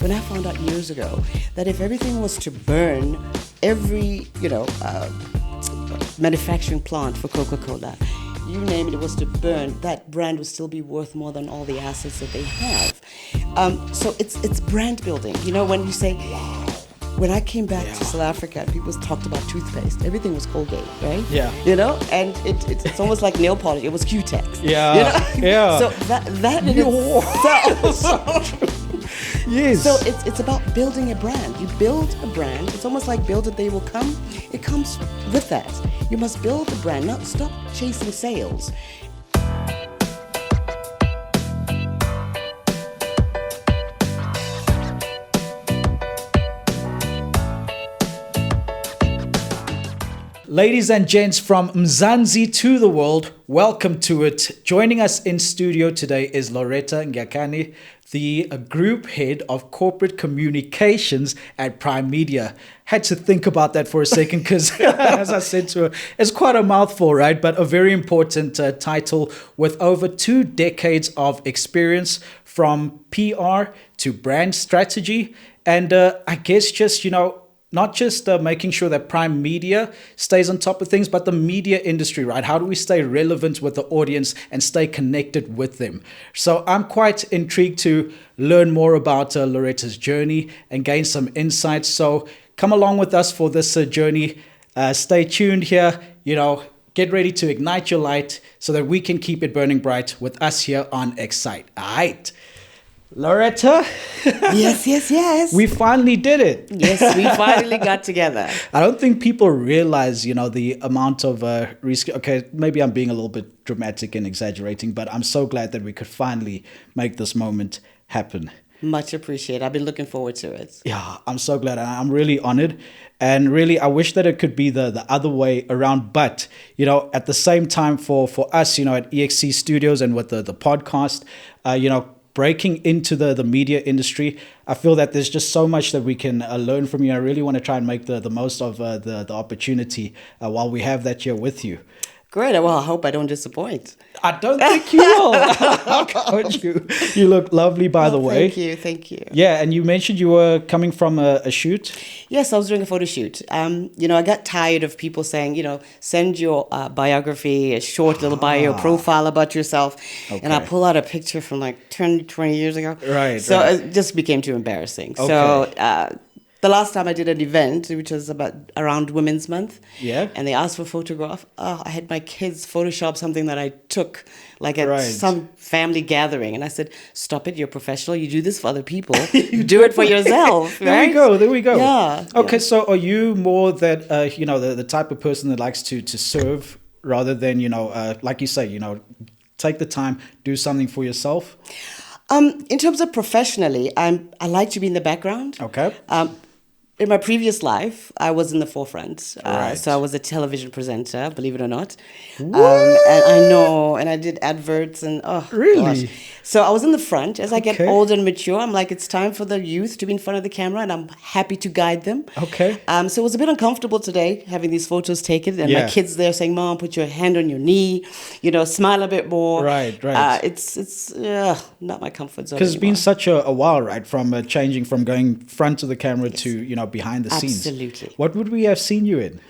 when I found out years ago that if everything was to burn, every, manufacturing plant for Coca-Cola, you name it was to burn, that brand would still be worth more than all the assets that they have. So it's brand building. When you say, when I came back to South Africa, people talked about toothpaste. Everything was Colgate, right? Yeah. And it's almost like nail polish. It was Q-Tex. Yeah. Yeah. So that in itself. Yes. So it's about building a brand. You build a brand. It's almost like build it, they will come. It comes with that. You must build the brand, not stop chasing sales. Ladies and gents, from Mzansi to the world, welcome to it. Joining us in studio today is Lauretta Ngakane, the group head of corporate communications at Primedia. Had to think about that for a second because, as I said to her, it's quite a mouthful, right? But a very important title with over 2 decades of experience from PR to brand strategy. And I guess just, not just making sure that Primedia stays on top of things, but the media industry, right? How do we stay relevant with the audience and stay connected with them? So I'm quite intrigued to learn more about Lauretta's journey and gain some insights. So come along with us for this journey. Stay tuned here, get ready to ignite your light so that we can keep it burning bright with us here on EXC-i8. Lauretta? Yes. We finally did it. Yes, we finally got together. I don't think people realize, the amount of risk. Okay, maybe I'm being a little bit dramatic and exaggerating, but I'm so glad that we could finally make this moment happen. Much appreciated. I've been looking forward to it. Yeah, I'm so glad. I'm really honored. And really, I wish that it could be the other way around. But, at the same time for us, at EXC Studios and with the podcast, breaking into the media industry, I feel that there's just so much that we can learn from you. I really want to try and make the most of the opportunity while we have that here with you. Great. Well, I hope I don't disappoint. I don't think you will. How could you? You look lovely, by the way. Thank you. Yeah, and you mentioned you were coming from a shoot. Yes, I was doing a photo shoot. I got tired of people saying, send your biography, a short little bio profile about yourself. Okay. And I pull out a picture from like 20 years ago. Right. So it just became too embarrassing. Okay. So the last time I did an event, which was around Women's Month, and they asked for a photograph. I had my kids Photoshop something that I took at some family gathering, and I said, "Stop it! You're professional. You do this for other people. You do it for yourself." Right? There we go. Yeah. Okay, so are you more that the type of person that likes to serve rather than like you say, take the time, do something for yourself? In terms of professionally, I like to be in the background. Okay. In my previous life, I was in the forefront. Right. So I was a television presenter, believe it or not. And I know, and I did adverts and really? Gosh. So I was in the front. As I get older and mature, I'm like, it's time for the youth to be in front of the camera, and I'm happy to guide them. Okay. So it was a bit uncomfortable today having these photos taken, and my kids there saying, "Mom, put your hand on your knee, smile a bit more." Right. It's not my comfort zone. Because it's been such a while, right? From changing from going front of the camera to behind the scenes. Absolutely. What would we have seen you in?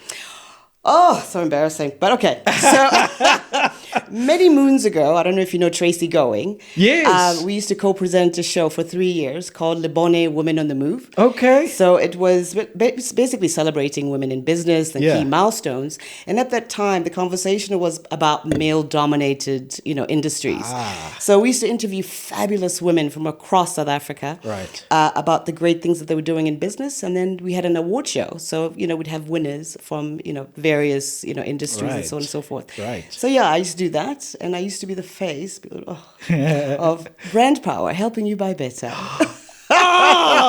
Oh, so embarrassing. But okay. So many moons ago, I don't know if you know Tracy Going. Yes. We used to co-present a show for 3 years called Lebone Women on the Move. Okay. So it was basically celebrating women in business and key milestones. And at that time, the conversation was about male-dominated, industries. So we used to interview fabulous women from across South Africa. Right. About the great things that they were doing in business. And then we had an award show. So, we'd have winners from, various, industries and so on and so forth. Right. So I used to do that, and I used to be the face of brand power, helping you buy better. That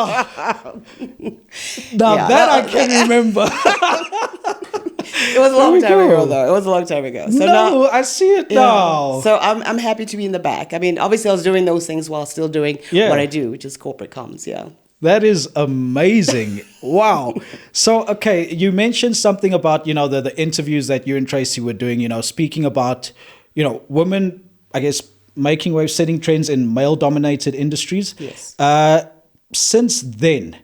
I can remember. It was a long time ago, though. It was a long time ago. So now, I see it now. So I'm happy to be in the back. I mean, obviously, I was doing those things while still doing what I do, which is corporate comms. Yeah. That is amazing. Wow. So, okay, you mentioned something about, the interviews that you and Tracy were doing, speaking about, women, I guess, making waves, setting trends in male-dominated industries. Yes. since then,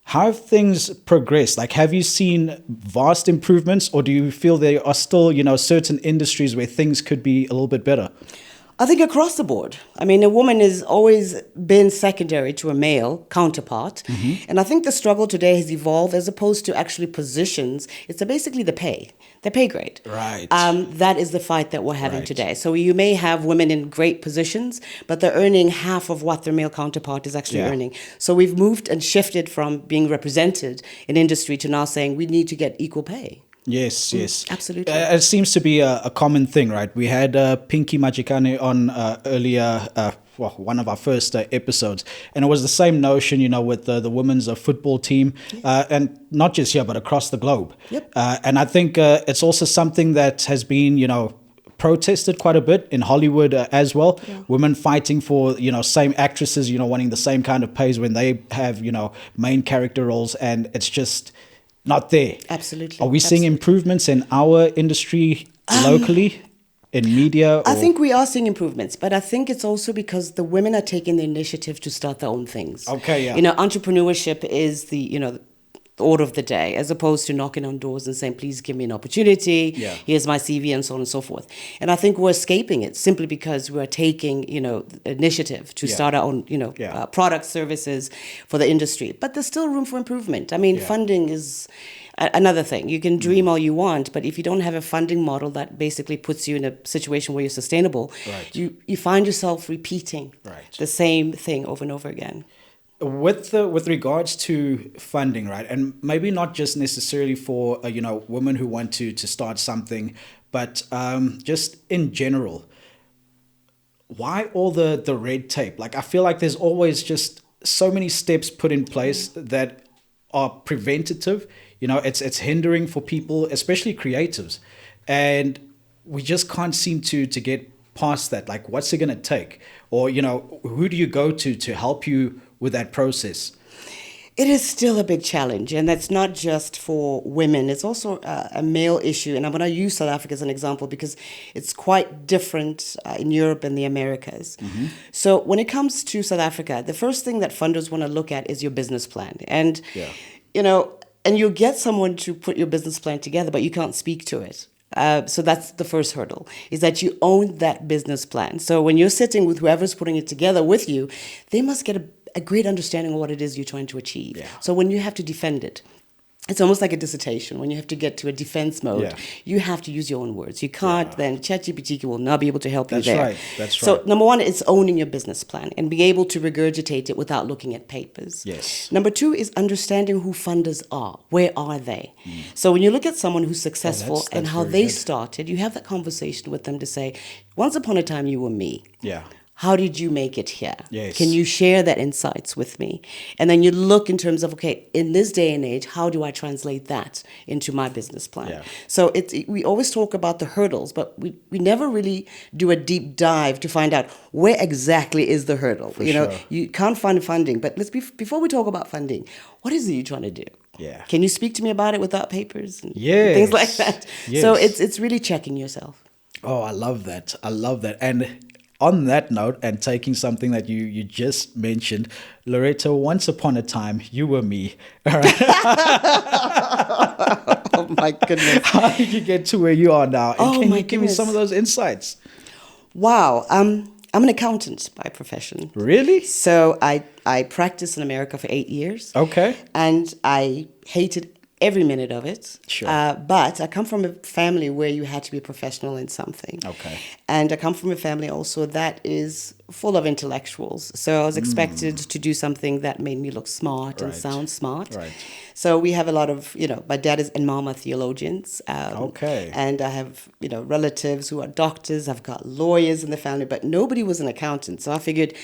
how have things progressed? Like, have you seen vast improvements, or do you feel there are still, certain industries where things could be a little bit better? I think across the board. I mean, a woman has always been secondary to a male counterpart. Mm-hmm. And I think the struggle today has evolved as opposed to actually positions. It's basically the pay grade. Right. That is the fight that we're having today. So you may have women in great positions, but they're earning half of what their male counterpart is actually earning. So we've moved and shifted from being represented in industry to now saying we need to get equal pay. Yes, yes. Absolutely. It seems to be a common thing, right? We had Pinky Majikane on earlier, one of our first episodes. And it was the same notion, with the women's football team. And not just here, but across the globe. Yep. And I think it's also something that has been, protested quite a bit in Hollywood as well. Yeah. Women fighting for, same actresses, wanting the same kind of pays when they have, main character roles. And it's just not there. Absolutely. Are we seeing improvements in our industry locally, in media? I think we are seeing improvements, but I think it's also because the women are taking the initiative to start their own things. Okay, yeah. Entrepreneurship is the order of the day, as opposed to knocking on doors and saying, please give me an opportunity. Yeah. Here's my CV and so on and so forth. And I think we're escaping it simply because we're taking, initiative to start our own, products, services for the industry. But there's still room for improvement. I mean, funding is another thing. You can dream all you want, but if you don't have a funding model that basically puts you in a situation where you're sustainable, you find yourself repeating the same thing over and over again. With regards to funding, right, and maybe not just necessarily for women who want to start something, but just in general, why all the red tape? Like, I feel like there's always just so many steps put in place that are preventative. It's hindering for people, especially creatives, and we just can't seem to get past that. Like, what's it going to take, or who do you go to help you with that process? It is still a big challenge, and that's not just for women. It's also a male issue, and I'm going to use South Africa as an example because it's quite different in Europe and the Americas. Mm-hmm. So when it comes to South Africa, the first thing that funders want to look at is your business plan. And, and you get someone to put your business plan together, but you can't speak to it. So that's the first hurdle, is that you own that business plan. So when you're sitting with whoever's putting it together with you, they must get a great understanding of what it is you're trying to achieve. Yeah. So when you have to defend it, it's almost like a dissertation. When you have to get to a defense mode, you have to use your own words. You can't then, ChatGPT will not be able to help you there. That's right. So number one, it's owning your business plan and being able to regurgitate it without looking at papers. Yes. Number two is understanding who funders are. Where are they? So when you look at someone who's successful that's and how they started, you have that conversation with them to say, once upon a time you were me. Yeah. How did you make it here? Yes. Can you share that insights with me? And then you look in terms of, okay, in this day and age, how do I translate that into my business plan? Yeah. So we always talk about the hurdles, but we never really do a deep dive to find out where exactly is the hurdle. You can't find funding, but before we talk about funding, what is it you're trying to do? Yeah. Can you speak to me about it without papers and things like that? Yes. So it's really checking yourself. Oh, I love that. And on that note, and taking something that you just mentioned, Lauretta, once upon a time, you were me. All right. Oh, my goodness. How did you get to where you are now? And can you give me some of those insights? Wow. I'm an accountant by profession. Really? So I practiced in America for 8 years. Okay. And I hated every minute of it. Sure. But I come from a family where you had to be a professional in something. Okay. And I come from a family also that is full of intellectuals. So I was expected to do something that made me look smart and sound smart. Right. So we have a lot of, my dad and mom are theologians. Okay. And I have, relatives who are doctors. I've got lawyers in the family, but nobody was an accountant. So I figured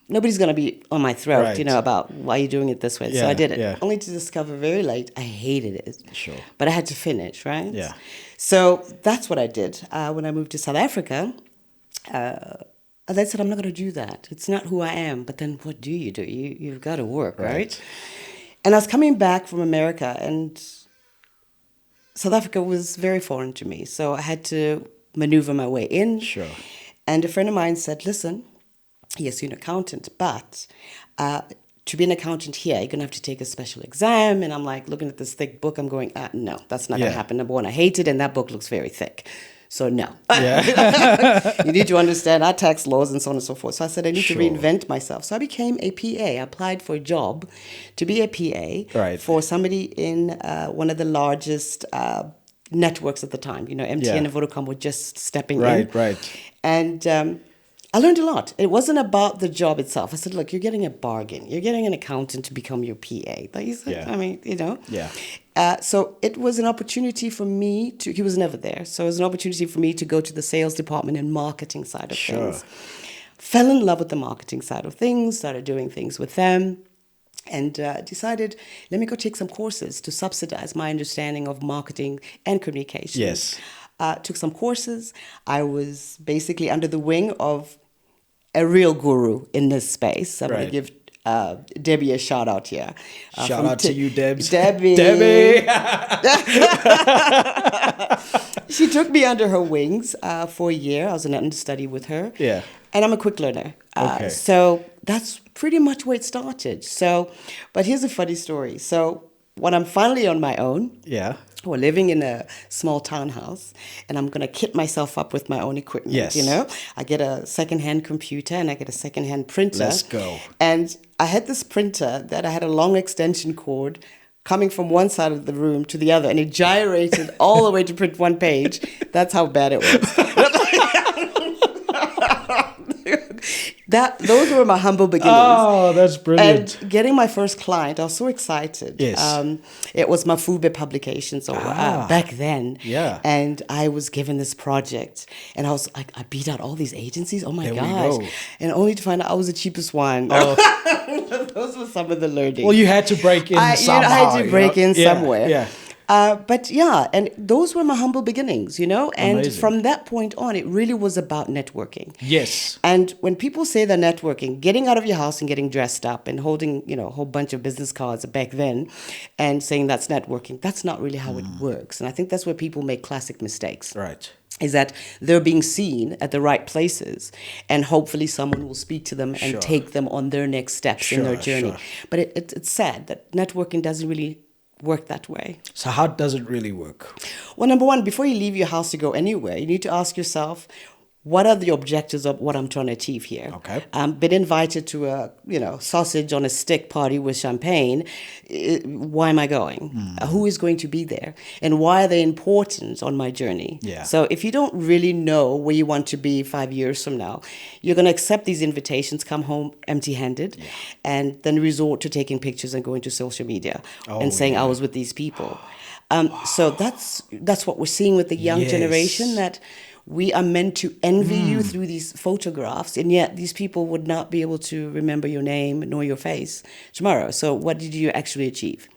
nobody's going to be on my throat, about why you're doing it this way. So I did it, only to discover very late I hated it. Sure. But I had to finish, right? Yeah. So that's what I did. When I moved to South Africa, I said, I'm not going to do that. It's not who I am. But then what do? You've got to work, right? And I was coming back from America, and South Africa was very foreign to me. So I had to maneuver my way in. to be an accountant here, you're going to have to take a special exam. And I'm like, looking at this thick book, I'm going, no, that's not going to happen. Number one, I hate it, and that book looks very thick. So no. You need to understand our tax laws and so on and so forth. So I said, I need to reinvent myself. So I became a PA. I applied for a job to be a PA for somebody in one of the largest networks at the time. You know, MTN and Vodacom were just stepping in. And I learned a lot. It wasn't about the job itself. I said, look, you're getting a bargain. You're getting an accountant to become your PA. Like he said, I mean, you know. So it was an opportunity for me to, he was never there. So it was an opportunity for me to go to the sales department and marketing side of things. Fell in love with the marketing side of things, started doing things with them. And decided, let me go take some courses to subsidize my understanding of marketing and communication. Took some courses. I was basically under the wing of a real guru in this space. I'm going to give Debbie a shout out here. Shout out to you, Debs. Debbie. She took me under her wings for a year. I was an understudy with her. And I'm a quick learner. So that's pretty much where it started. So, but here's a funny story. So when I'm finally on my own, we're living in a small townhouse, and I'm going to kit myself up with my own equipment, you know. I get a secondhand computer, and I get a secondhand printer. Let's go. And I had this printer that I had a long extension cord coming from one side of the room to the other, and it gyrated all the way to print one page. That's how bad it was. Those were my humble beginnings. Oh, that's brilliant. And getting my first client, I was so excited. It was my Mafube publication, so back then. And I was given this project, and I was like, I beat out all these agencies. Oh my gosh. And only to find out I was the cheapest one. Those were some of the learning. Well, you had to break in somehow. I had to break in somewhere. But and those were my humble beginnings, you know. And from that point on, it really was about networking. And when people say they're networking, getting out of your house and getting dressed up and holding, you know, a whole bunch of business cards back then and saying that's networking, that's not really how it works. And I think that's where people make classic mistakes. Is that they're being seen at the right places, and hopefully someone will speak to them and take them on their next steps in their journey. But it's sad that networking doesn't really work that way. So how does it really work? Well, number one, before you leave your house to go anywhere, you need to ask yourself, what are the objectives of what I'm trying to achieve here? Been invited to a, you know, sausage on a stick party with champagne. Why am I going? Who is going to be there? And why are they important on my journey? So if you don't really know where you want to be 5 years from now, you're going to accept these invitations, come home empty-handed, and then resort to taking pictures and going to social media and saying I was with these people. So that's what we're seeing with the young generation, that we are meant to envy you through these photographs, and yet these people would not be able to remember your name nor your face tomorrow. So what did you actually achieve?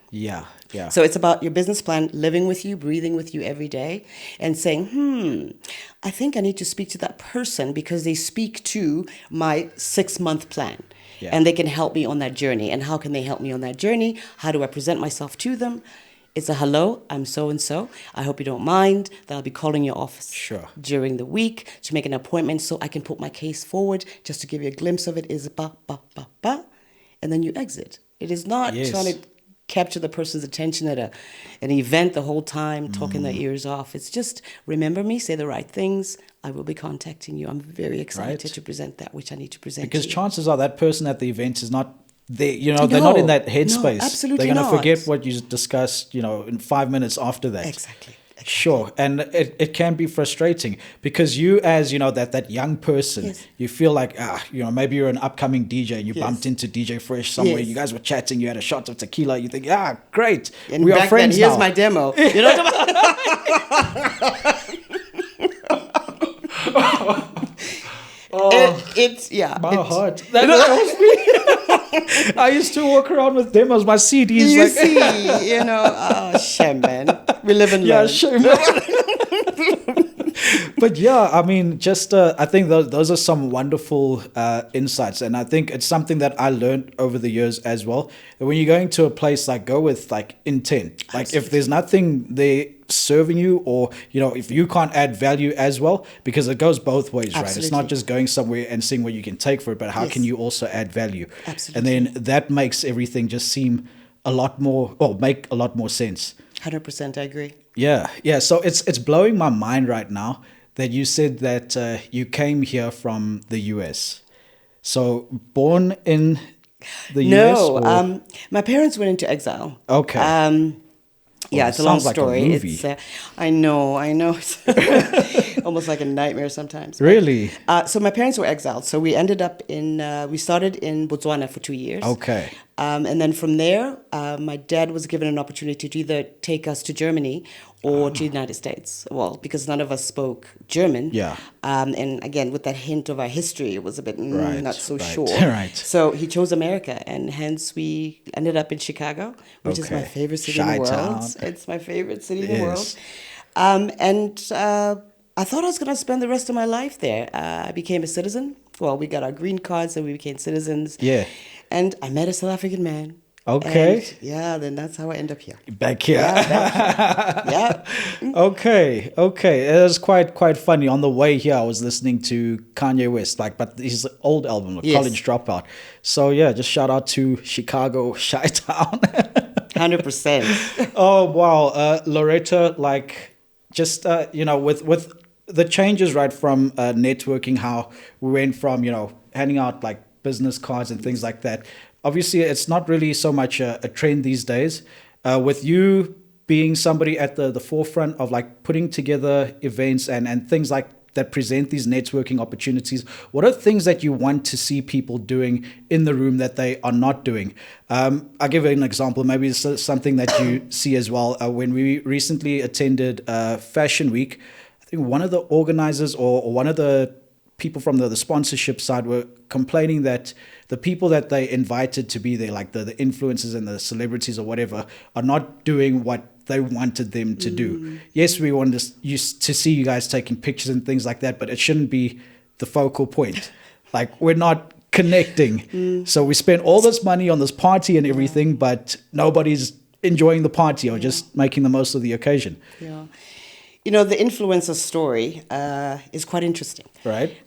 So it's about your business plan, living with you, breathing with you every day, and saying, I think I need to speak to that person because they speak to my 6-month plan. And they can help me on that journey. And how can they help me on that journey? How do I present myself to them? It's a hello, I'm so-and-so. I hope you don't mind that I'll be calling your office during the week to make an appointment so I can put my case forward. Just to give you a glimpse of it is ba, ba, ba, ba. And then you exit. It is not trying to capture the person's attention at an event the whole time, talking their ears off. It's just, remember me, say the right things. I will be contacting you. I'm very excited to present that which I need to present. Because chances are that person at the event is not, they're not in that headspace. Absolutely they're going to forget what you discussed, in 5 minutes after that. Exactly. Sure. And it can be frustrating because you, as that young person, you feel like maybe you're an upcoming DJ and you bumped into DJ Fresh somewhere. You guys were chatting, you had a shot of tequila, you think, great, and we are friends now. Here's my demo. My heart. That was me. I used to walk around with demos, my CDs. Shame, man. We live and learn. Shame. But yeah, I mean, just I think those are some wonderful insights, and I think it's something that I learned over the years as well. When you're going to a place, like, go with like intent. Like, if there's nothing there serving you, or if you can't add value as well, because it goes both ways. Absolutely. Right? It's not just going somewhere and seeing what you can take for it, but how can you also add value? Absolutely. And then that makes everything just seem a lot more, or make a lot more sense. 100%, I agree. Yeah. So it's blowing my mind right now that you said that you came here from the US. So born in the US? No, my parents went into exile. Okay. Yeah, it's a long story. Like a movie. I know. It's almost like a nightmare sometimes. Really? So my parents were exiled. So we ended up we started in Botswana for 2 years. Okay. And then from there, my dad was given an opportunity to either take us to Germany or to the United States. Well, because none of us spoke German. Yeah. And again, with that hint of our history, it was a bit not so sure. Right. So he chose America, and hence we ended up in Chicago, which is my favorite city in the world. It's my favorite city in the world. And I thought I was going to spend the rest of my life there. I became a citizen. Well, we got our green cards and we became citizens. Yeah. And I met a South African man. Okay. And then that's how I end up here. Back here. Yeah. Okay. It was quite funny. On the way here, I was listening to Kanye West, but his old album, College Dropout. So yeah, just shout out to Chicago, Chi-Town. 100%. Oh wow, Lauretta, with the changes, right, from networking, how we went from handing out business cards and things like that. Obviously, it's not really so much a trend these days. With you being somebody at the forefront of putting together events and things that present these networking opportunities, what are things that you want to see people doing in the room that they are not doing? I'll give an example. Maybe it's something that you see as well. When we recently attended Fashion Week, I think one of the organizers or one of the people from the sponsorship side were complaining that the people that they invited to be there, like the influencers and the celebrities or whatever, are not doing what they wanted them to do. Yes, we want to see you guys taking pictures and things like that, but it shouldn't be the focal point. We're not connecting. So we spent all this money on this party and everything, but nobody's enjoying the party or just making the most of the occasion. Yeah. The influencer story is quite interesting. Right.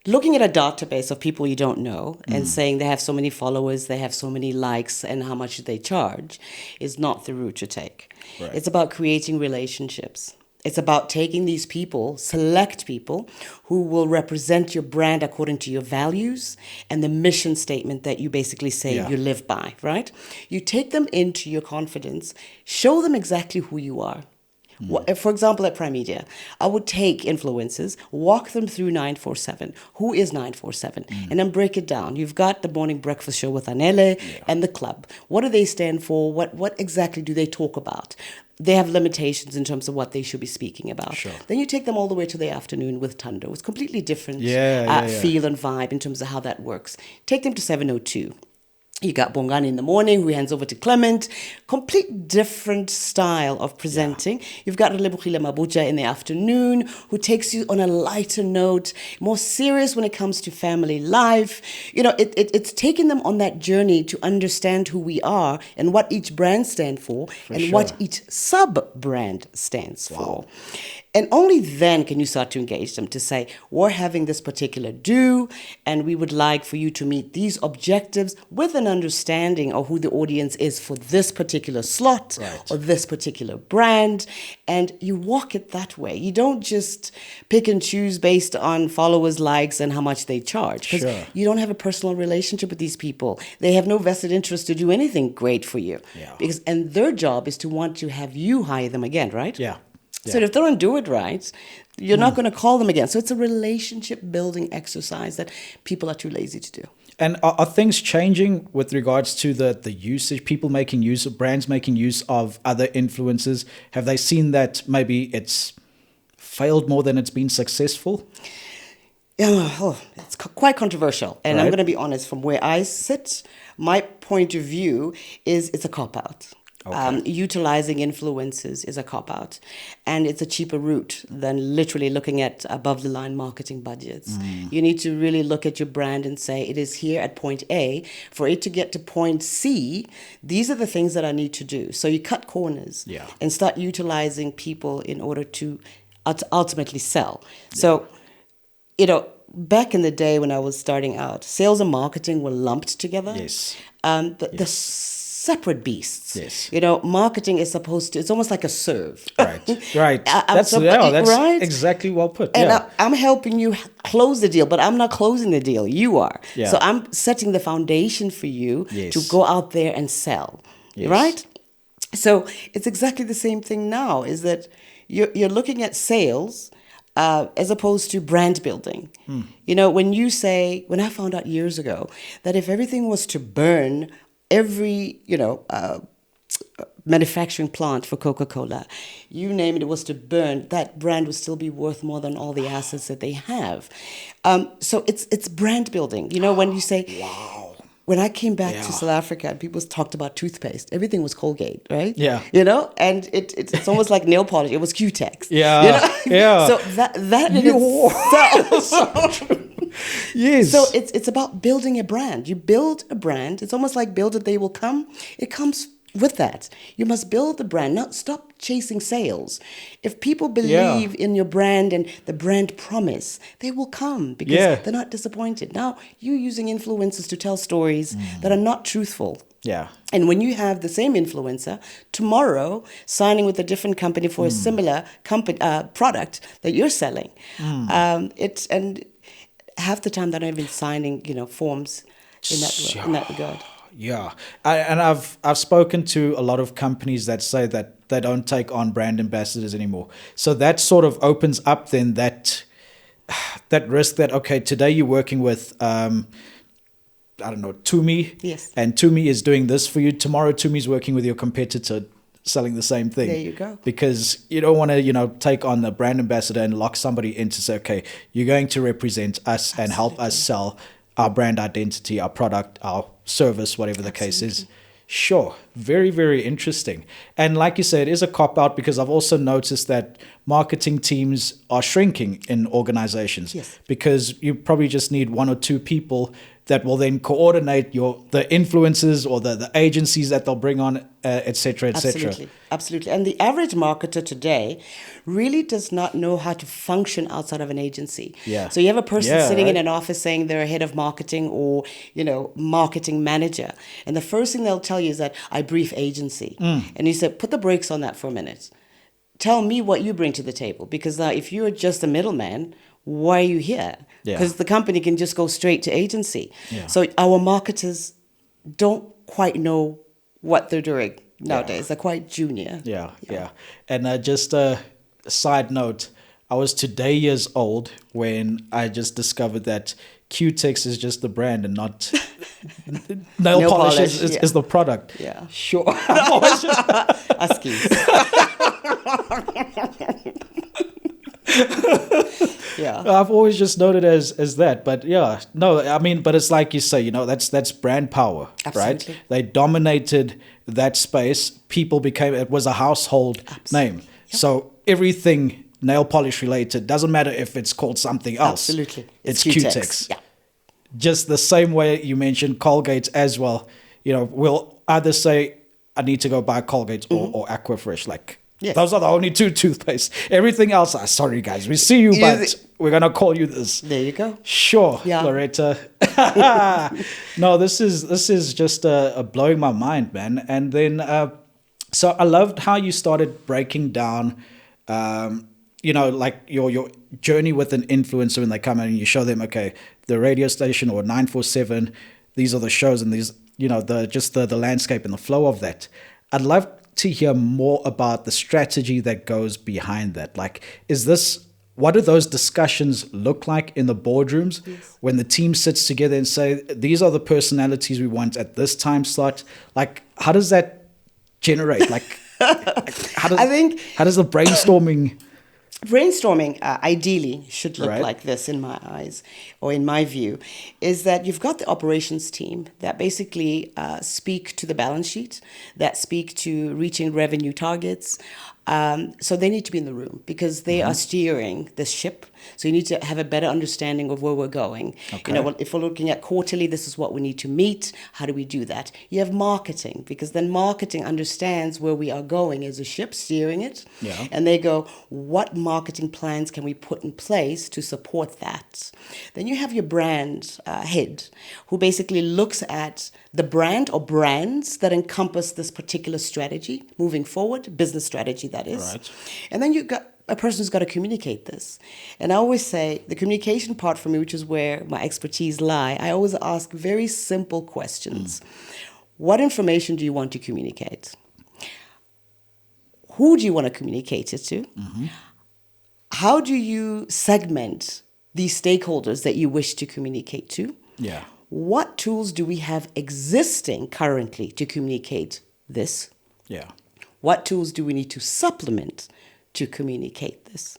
Looking at a database of people you don't know and saying they have so many followers, they have so many likes, and how much they charge is not the route to take. Right. It's about creating relationships. It's about taking these people, select people, who will represent your brand according to your values and the mission statement that you basically say you live by, right? You take them into your confidence, show them exactly who you are. For example, at Primedia, I would take influencers, walk them through 947. Who is 947? And then break it down. You've got the morning breakfast show with Anele and the club. What do they stand for? What exactly do they talk about? They have limitations in terms of what they should be speaking about. Sure. Then you take them all the way to the afternoon with Tando. It's completely different feel and vibe in terms of how that works. Take them to 702. You got Bongani in the morning, who hands over to Clement. Complete different style of presenting. You've got Relebogile Mabuja in the afternoon, who takes you on a lighter note, more serious when it comes to family life. It's taking them on that journey to understand who we are and what each brand stands for and what each sub-brand stands for. And only then can you start to engage them to say, we're having this particular do, and we would like for you to meet these objectives with an understanding of who the audience is for this particular slot or this particular brand. And you walk it that way. You don't just pick and choose based on followers, likes, and how much they charge. Because you don't have a personal relationship with these people. They have no vested interest to do anything great for you. Yeah. And their job is to want to have you hire them again, right? Yeah. So if they don't do it right, you're not going to call them again. So it's a relationship building exercise that people are too lazy to do. And are things changing with regards to the usage, people making use of, brands making use of other influencers? Have they seen that maybe it's failed more than it's been successful? Yeah, it's quite controversial. And I'm going to be honest, from where I sit, my point of view is it's a cop-out. Utilizing influencers is a cop-out, and it's a cheaper route than literally looking at above-the-line marketing budgets. You need to really look at your brand and say, it is here at point A. For it to get to point C, these are the things that I need to do. So you cut corners and start utilizing people in order to ultimately sell. So, back in the day when I was starting out, sales and marketing were lumped together. Yes. The separate beasts. Yes. Marketing is supposed to, it's almost like a serve. Right. That's right? Exactly well put. And I'm helping you close the deal, but I'm not closing the deal. You are. Yeah. So I'm setting the foundation for you to go out there and sell. Yes. Right? So it's exactly the same thing now, is that you're looking at sales as opposed to brand building. When I found out years ago that if everything was to burn every, manufacturing plant for Coca-Cola, you name it, it was to burn, that brand would still be worth more than all the assets that they have. So it's brand building. When you say, wow. When I came back to South Africa, people talked about toothpaste. Everything was Colgate, right? Yeah. And it's almost like nail polish. It was Q-Tex. Yeah. Yeah. So that in itself. Yes. So it's about building a brand. You build a brand. It's almost like build it, they will come. It comes with that. You must build the brand, not stop chasing sales. If people believe in your brand and the brand promise, they will come because they're not disappointed. Now, you're using influencers to tell stories that are not truthful. Yeah. And when you have the same influencer tomorrow signing with a different company for a similar product that you're selling, and half the time they're not even signing, forms in that regard. Yeah, and I've spoken to a lot of companies that say that they don't take on brand ambassadors anymore. So that sort of opens up then that risk that, okay, today you're working with Tumi. Yes. And Tumi is doing this for you. Tomorrow Tumi's working with your competitor selling the same thing. There you go. Because you don't want to, take on the brand ambassador and lock somebody in to say, okay, you're going to represent us and help us sell our brand identity, our product, our service, whatever the case is. Sure. Very, very interesting. And like you said, it is a cop-out because I've also noticed that marketing teams are shrinking in organizations. Yes. Because you probably just need one or two people that will then coordinate the influencers or the agencies that they'll bring on, et cetera, et cetera. Absolutely. And the average marketer today really does not know how to function outside of an agency. Yeah. So you have a person sitting in an office saying they're a head of marketing or, marketing manager. And the first thing they'll tell you is that I brief agency. And you say, put the brakes on that for a minute. Tell me what you bring to the table. Because if you're just a middleman, why are you here? Because the company can just go straight to agency. Yeah. So our marketers don't quite know what they're doing nowadays. They're quite junior. Yeah. And just a side note, I was today years old when I just discovered that Q-Tex is just the brand and not nail polish is the product. Yeah. Sure. Huskies. Yeah. I've always just noted as that, but but it's like you say, that's brand power. Absolutely. Right? They dominated that space. People it was a household name. Yep. So everything nail polish related, doesn't matter if it's called something else. Absolutely. It's Q-Tex. Yeah. Just the same way you mentioned Colgate as well. We'll either say I need to go buy Colgate or Aquafresh, yes. Those are the only two toothpaste. Everything else, sorry guys, we see you, but we're going to call you this. There you go. Sure, yeah. Lauretta. No, this is just blowing my mind, man. And then, so I loved how you started breaking down, your journey with an influencer when they come in and you show them, okay, the radio station or 947, these are the shows and these, the landscape and the flow of that. I'd love to hear more about the strategy that goes behind that. What do those discussions look like in the boardrooms when the team sits together and say, these are the personalities we want at this time slot? How does that generate? How does the brainstorming Brainstorming ideally should look like this in my eyes, or in my view, is that you've got the operations team that basically speak to the balance sheet, that speak to reaching revenue targets. So they need to be in the room because they are steering the ship. So you need to have a better understanding of where we're going. Okay. You know, if we're looking at quarterly, this is what we need to meet. How do we do that? You have marketing, because then marketing understands where we are going as a ship, steering it. Yeah. And they go, what marketing plans can we put in place to support that? Then you have your brand head, who basically looks at the brand or brands that encompass this particular strategy moving forward, business strategy that is. Right. And then you've got a person who's got to communicate this. And I always say the communication part for me, which is where my expertise lie, I always ask very simple questions. What information do you want to communicate? Who do you want to communicate it to? How do you segment these stakeholders that you wish to communicate to? Yeah. What tools do we have existing currently to communicate this? Yeah. What tools do we need to supplement to communicate this?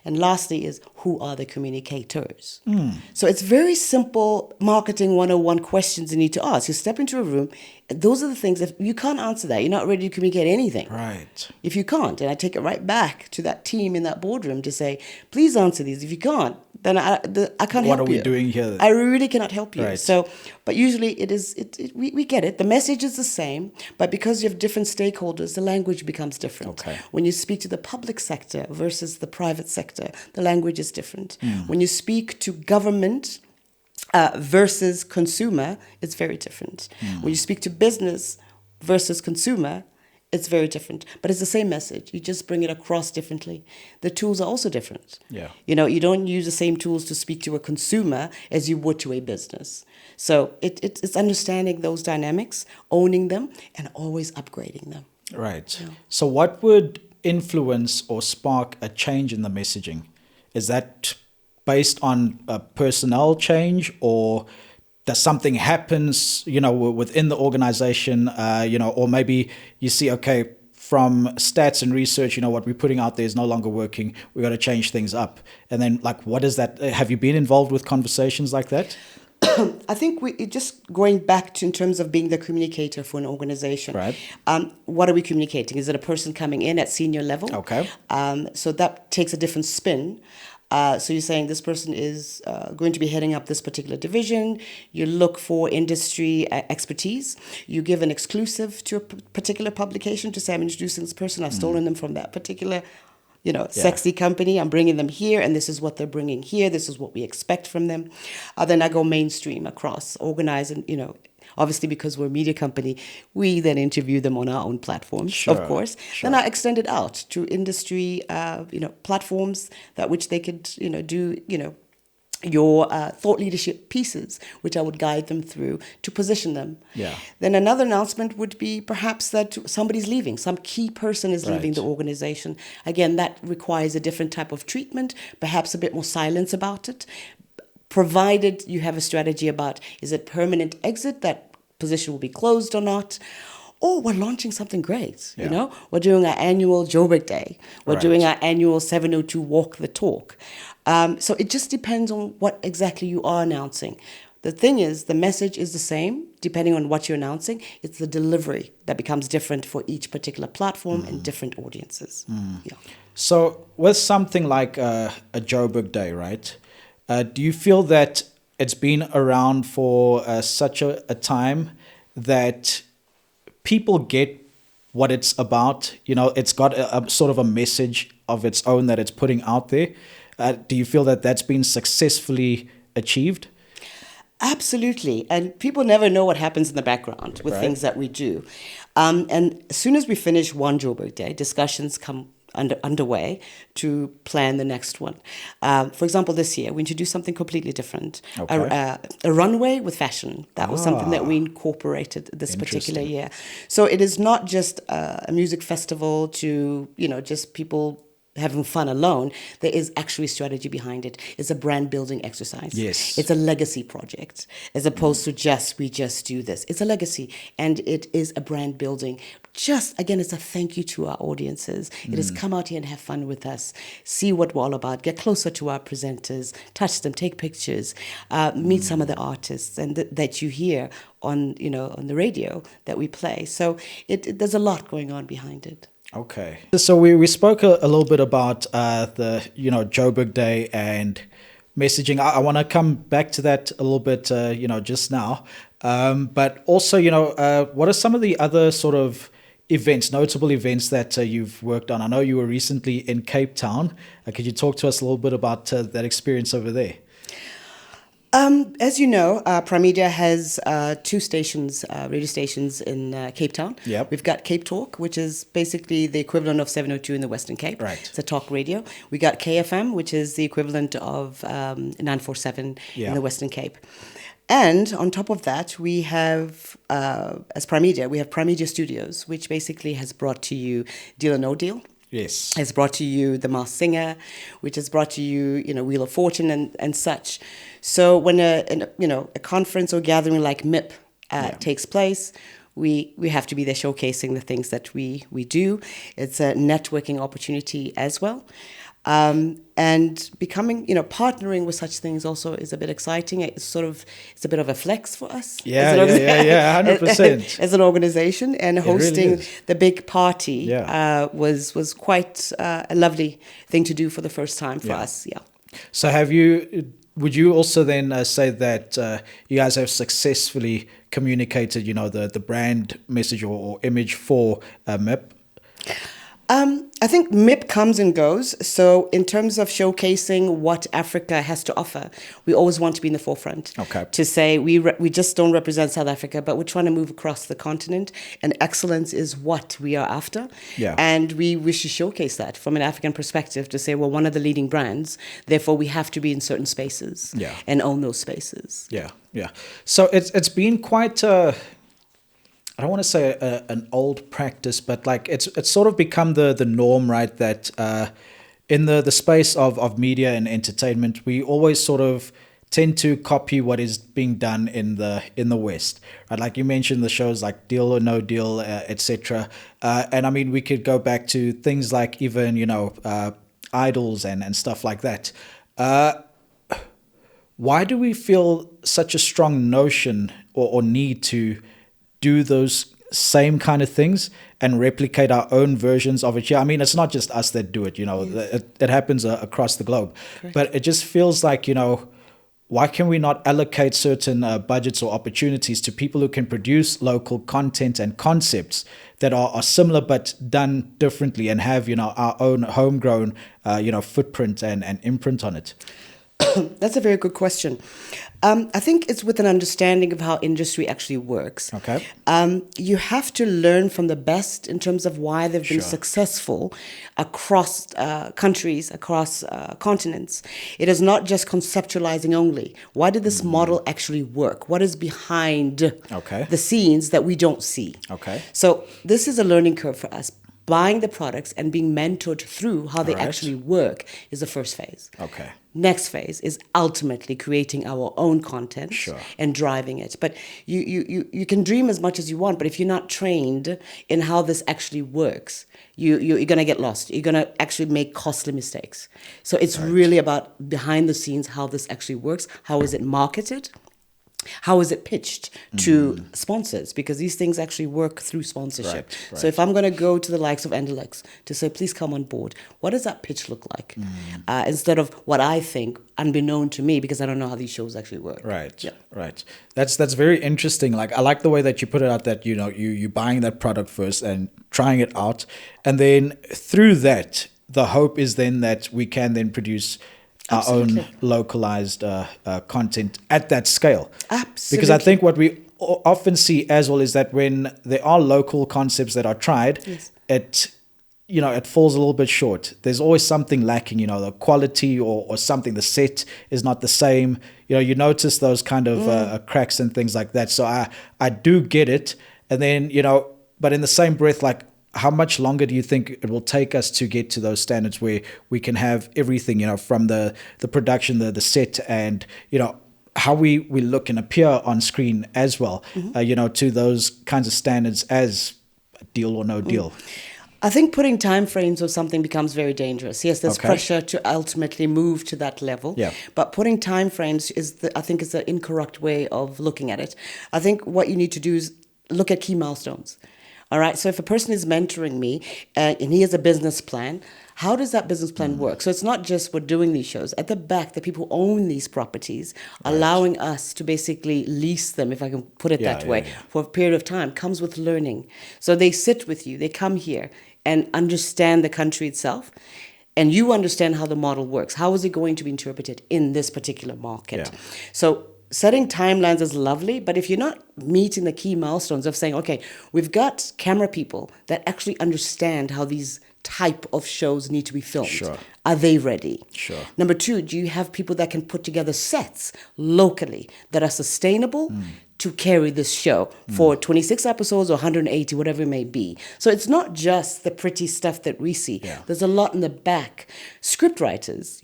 And lastly is, who are the communicators? So it's very simple marketing 101 questions you need to ask. You step into a room, and those are the things, if you can't answer that, you're not ready to communicate anything. Right. If you can't, and I take it right back to that team in that boardroom to say, please answer these. If you can't, then I can't help you. What are we doing here? I really cannot help you. Right. So, but usually we get it. The message is the same, but because you have different stakeholders, the language becomes different. Okay. When you speak to the public sector versus the private sector, the language is different. When you speak to government versus consumer, it's very different. When you speak to business versus consumer, it's very different. But it's the same message. You just bring it across differently. The tools are also different. Yeah. You know, you don't use the same tools to speak to a consumer as you would to a business. So it's understanding those dynamics, owning them, and always upgrading them. Right. Yeah. So what would influence or spark a change in the messaging? Is that based on a personnel change, or does something happens, within the organization, or maybe you see, okay, from stats and research, what we're putting out there is no longer working. We got to change things up. And then, what is that? Have you been involved with conversations like that? I think just going back to in terms of being the communicator for an organization. Right. What are we communicating? Is it a person coming in at senior level? Okay. So that takes a different spin. So you're saying this person is going to be heading up this particular division. You look for industry expertise. You give an exclusive to a particular publication to say, I'm introducing this person. I've stolen them from that particular, sexy company. I'm bringing them here, and this is what they're bringing here. This is what we expect from them. Then I go mainstream across, organize, and, obviously, because we're a media company, we then interview them on our own platforms, of course. Sure. Then I extend it out to industry, platforms that which they could, do, your thought leadership pieces, which I would guide them through to position them. Yeah. Then another announcement would be perhaps that somebody's leaving, some key person is leaving the organization. Again, that requires a different type of treatment, perhaps a bit more silence about it, provided you have a strategy about, is it permanent exit, that position will be closed or not? Or we're launching something great, We're doing our annual Joburg Day. We're doing our annual 702 Walk the Talk. So it just depends on what exactly you are announcing. The thing is, the message is the same, depending on what you're announcing. It's the delivery that becomes different for each particular platform and different audiences. Yeah. So with something like a Joburg Day, right? Do you feel that it's been around for such a time that people get what it's about? It's got a sort of a message of its own that it's putting out there. Do you feel that that's been successfully achieved? Absolutely. And people never know what happens in the background with things that we do. And as soon as we finish one Joburg Day, discussions come underway to plan the next one. For example, this year, we introduced something completely different. Okay. A runway with fashion. That was something that we incorporated this particular year. So it is not just a music festival to, just people having fun alone. There is actually strategy behind it. It's a brand building exercise. Yes. It's a legacy project as opposed to we just do this. It's a legacy, and it is a brand building. Just again, it's a thank you to our audiences. It is come out here and have fun with us, see what we're all about, get closer to our presenters, touch them, take pictures, meet some of the artists and that you hear on the radio that we play. So there's a lot going on behind it. Okay. So we spoke a little bit about the Joburg Day and messaging. I want to come back to that a little bit just now. But also, what are some of the other sort of events, notable events that you've worked on? I know you were recently in Cape Town. Could you talk to us a little bit about that experience over there? As you know, Primedia has two stations, radio stations in Cape Town. Yep. We've got Cape Talk, which is basically the equivalent of 702 in the Western Cape. Right. It's a talk radio. We got KFM, which is the equivalent of 947 in the Western Cape. And on top of that, we have, as Primedia, we have Primedia Studios, which basically has brought to you Deal or No Deal. Yes. Has brought to you The Masked Singer, which has brought to you, Wheel of Fortune and such. So when a conference or gathering like MIP takes place, we have to be there showcasing the things that we do. It's a networking opportunity as well. And becoming, partnering with such things also is a bit exciting. It's a bit of a flex for us. Yeah, 100%. As an organization, and hosting really the big party was quite a lovely thing to do for the first time for us. Yeah. So would you also then say that you guys have successfully communicated, the brand message or image for MIP? I think MIP comes and goes. So in terms of showcasing what Africa has to offer, we always want to be in the forefront. Okay. To say we just don't represent South Africa, but we're trying to move across the continent, and excellence is what we are after. Yeah. And we wish to showcase that from an African perspective, to say we're one of the leading brands, therefore we have to be in certain spaces and own those spaces. Yeah. So it's been quite I don't want to say an old practice, but like it's sort of become the norm, right? That in the space of media and entertainment, we always sort of tend to copy what is being done in the West, right? Like you mentioned, the shows like Deal or No Deal, etc. And I mean, we could go back to things like even idols and stuff like that. Why do we feel such a strong notion or need to do those same kind of things and replicate our own versions of it here? I mean, it's not just us that do it, it happens across the globe. Correct. But it just feels like, why can we not allocate certain budgets or opportunities to people who can produce local content and concepts that are similar but done differently and have, our own homegrown, footprint and imprint on it? That's a very good question. I think it's with an understanding of how industry actually works. Okay. You have to learn from the best in terms of why they've been successful across countries, across continents. It is not just conceptualizing only. Why did this model actually work? What is behind the scenes that we don't see? Okay. So this is a learning curve for us. Buying the products and being mentored through how they actually work is the first phase. Okay. Next phase is ultimately creating our own content and driving it. But you can dream as much as you want, but if you're not trained in how this actually works, you're going to get lost. You're going to actually make costly mistakes. So it's really about behind the scenes, how this actually works. How is it marketed? How is it pitched to sponsors? Because these things actually work through sponsorship. Right. So if I'm going to go to the likes of Endelux to say, please come on board, what does that pitch look like? Instead of what I think, unbeknown to me, because I don't know how these shows actually work. Right. Yeah. Right. That's very interesting. Like, I like the way that you put it out, that, you're buying that product first and trying it out. And then through that, the hope is then that we can then produce our own localized content at that scale. Absolutely. Because I think what we often see as well is that when there are local concepts that are tried, it falls a little bit short. There's always something lacking, the quality or something, the set is not the same. You notice those kind of cracks and things like that. So I do get it. And then, but in the same breath, like, how much longer do you think it will take us to get to those standards where we can have everything, from the production, the set, and, how we look and appear on screen as well, to those kinds of standards as deal or no deal? I think putting time frames of something becomes very dangerous. Yes, there's pressure to ultimately move to that level. Yeah. But putting time frames I think is the incorrect way of looking at it. I think what you need to do is look at key milestones. All right. So if a person is mentoring me and he has a business plan, how does that business plan work? So it's not just we're doing these shows. At the back, the people who own these properties, allowing us to basically lease them, if I can put it that way, for a period of time, comes with learning. So they sit with you, they come here and understand the country itself. And you understand how the model works. How is it going to be interpreted in this particular market? Yeah. So setting timelines is lovely, but if you're not meeting the key milestones of saying, okay, we've got camera people that actually understand how these type of shows need to be filmed. Sure. Are they ready? Sure. Number two, do you have people that can put together sets locally that are sustainable to carry this show for 26 episodes or 180, whatever it may be? So it's not just the pretty stuff that we see. Yeah. There's a lot in the back. Script writers,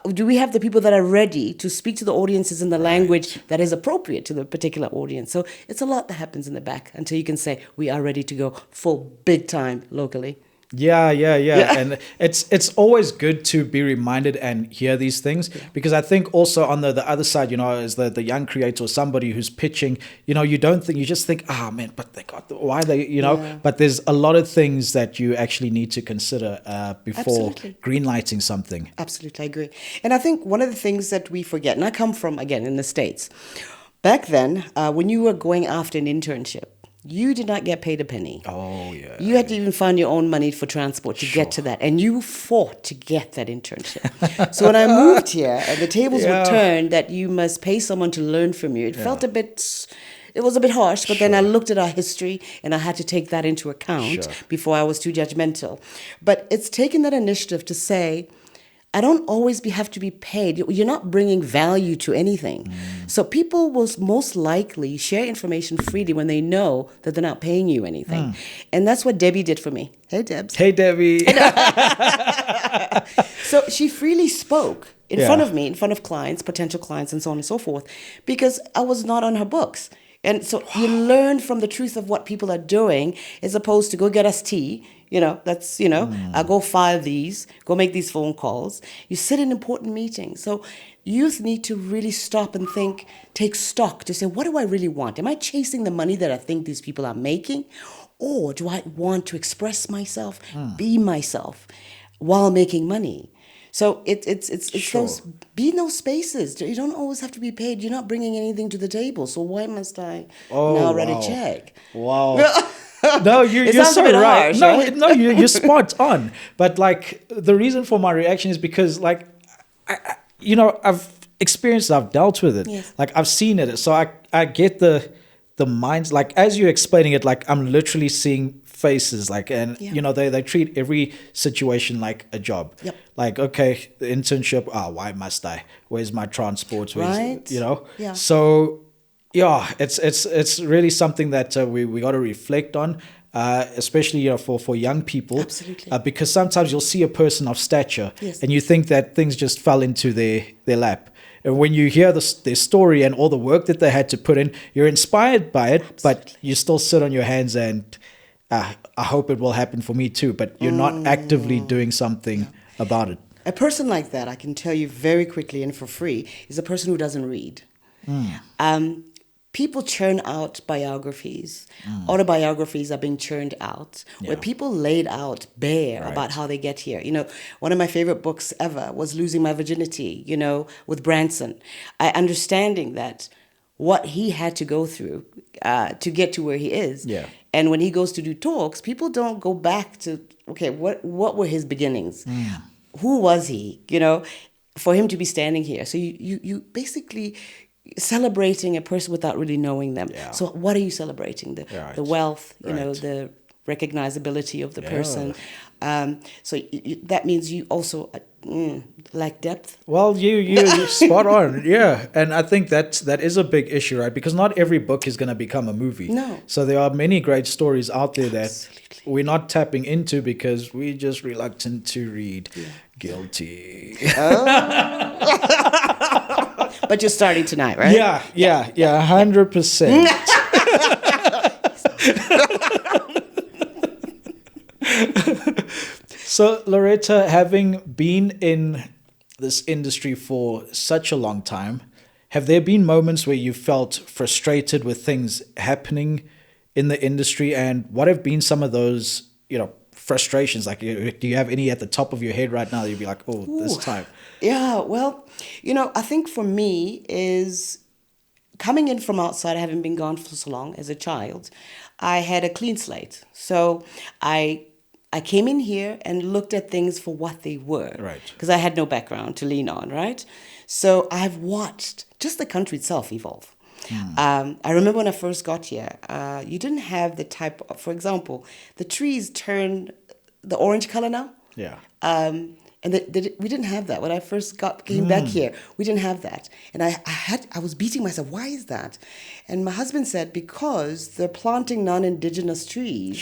do we have the people that are ready to speak to the audiences in the language that is appropriate to the particular audience? So it's a lot that happens in the back until you can say we are ready to go full big time locally. Yeah. And it's always good to be reminded and hear these things, because I think also on the other side, as the young creator or somebody who's pitching, you don't think, you just think, man, but they got why they, but there's a lot of things that you actually need to consider before greenlighting something. Absolutely, I agree. And I think one of the things that we forget, and I come from, again, in the States, back then, when you were going after an internship, you did not get paid a penny. Oh, yeah. You had to even find your own money for transport to get to that. And you fought to get that internship. So when I moved here, and the tables were turned that you must pay someone to learn from you, it felt it was a bit harsh, but then I looked at our history and I had to take that into account before I was too judgmental. But it's taken that initiative to say, I don't always have to be paid. You're not bringing value to anything. So people will most likely share information freely when they know that they're not paying you anything. And that's what Debbie did for me. Hey, Debs. Hey, Debbie. So she freely spoke in front of me, in front of clients, potential clients, and so on and so forth, because I was not on her books. And so you learn from the truth of what people are doing, as opposed to go get us tea. I'll go file these, go make these phone calls. You sit in important meetings. So youth need to really stop and think, take stock to say, what do I really want? Am I chasing the money that I think these people are making? Or do I want to express myself, be myself while making money? So it's those, be in those spaces. You don't always have to be paid. You're not bringing anything to the table. So why must I now write a check? Wow. No, you're so right. Harsh, right? No, you're spot on. But the reason for my reaction is because I've experienced, I've dealt with it. Yes. I've seen it. So I get the minds, as you're explaining it, I'm literally seeing faces, they treat every situation like a job. Yep. Okay, the internship, why must I? Where's my transport? Right. Yeah. So yeah, it's really something that we got to reflect on, especially for young people. Absolutely. Because sometimes you'll see a person of stature, and you think that things just fell into their lap. And when you hear their story and all the work that they had to put in, you're inspired by it, but you still sit on your hands and I hope it will happen for me too. But you're not actively doing something about it. A person like that, I can tell you very quickly and for free, is a person who doesn't read. People churn out biographies. Autobiographies are being churned out, where people laid out bare about how they get here. One of my favorite books ever was Losing My Virginity, with Branson. Understanding that what he had to go through to get to where he is. Yeah. And when he goes to do talks, people don't go back to, okay, what were his beginnings? Who was he, for him to be standing here? So you basically celebrating a person without really knowing them. Yeah. So what are you celebrating? The wealth, the recognizability of the person. So that means you also lack depth. Well, you spot on, yeah. And I think that is a big issue, right? Because not every book is going to become a movie. No. So there are many great stories out there that we're not tapping into because we're just reluctant to read. Yeah. Guilty. But you're starting tonight, right? Yeah, 100%. So, Lauretta, having been in this industry for such a long time, have there been moments where you felt frustrated with things happening in the industry? And what have been some of those, frustrations? Like, do you have any at the top of your head right now that you'd be like, this time? Yeah, well, I think for me is coming in from outside, having been gone for so long as a child, I had a clean slate. So I came in here and looked at things for what they were. Right. Because I had no background to lean on, right? So I've watched just the country itself evolve. I remember when I first got here, you didn't have the type of, for example, the trees turn the orange color now. Yeah. And we didn't have that when I first came back here. We didn't have that, and I was beating myself. Why is that? And my husband said because they're planting non-indigenous trees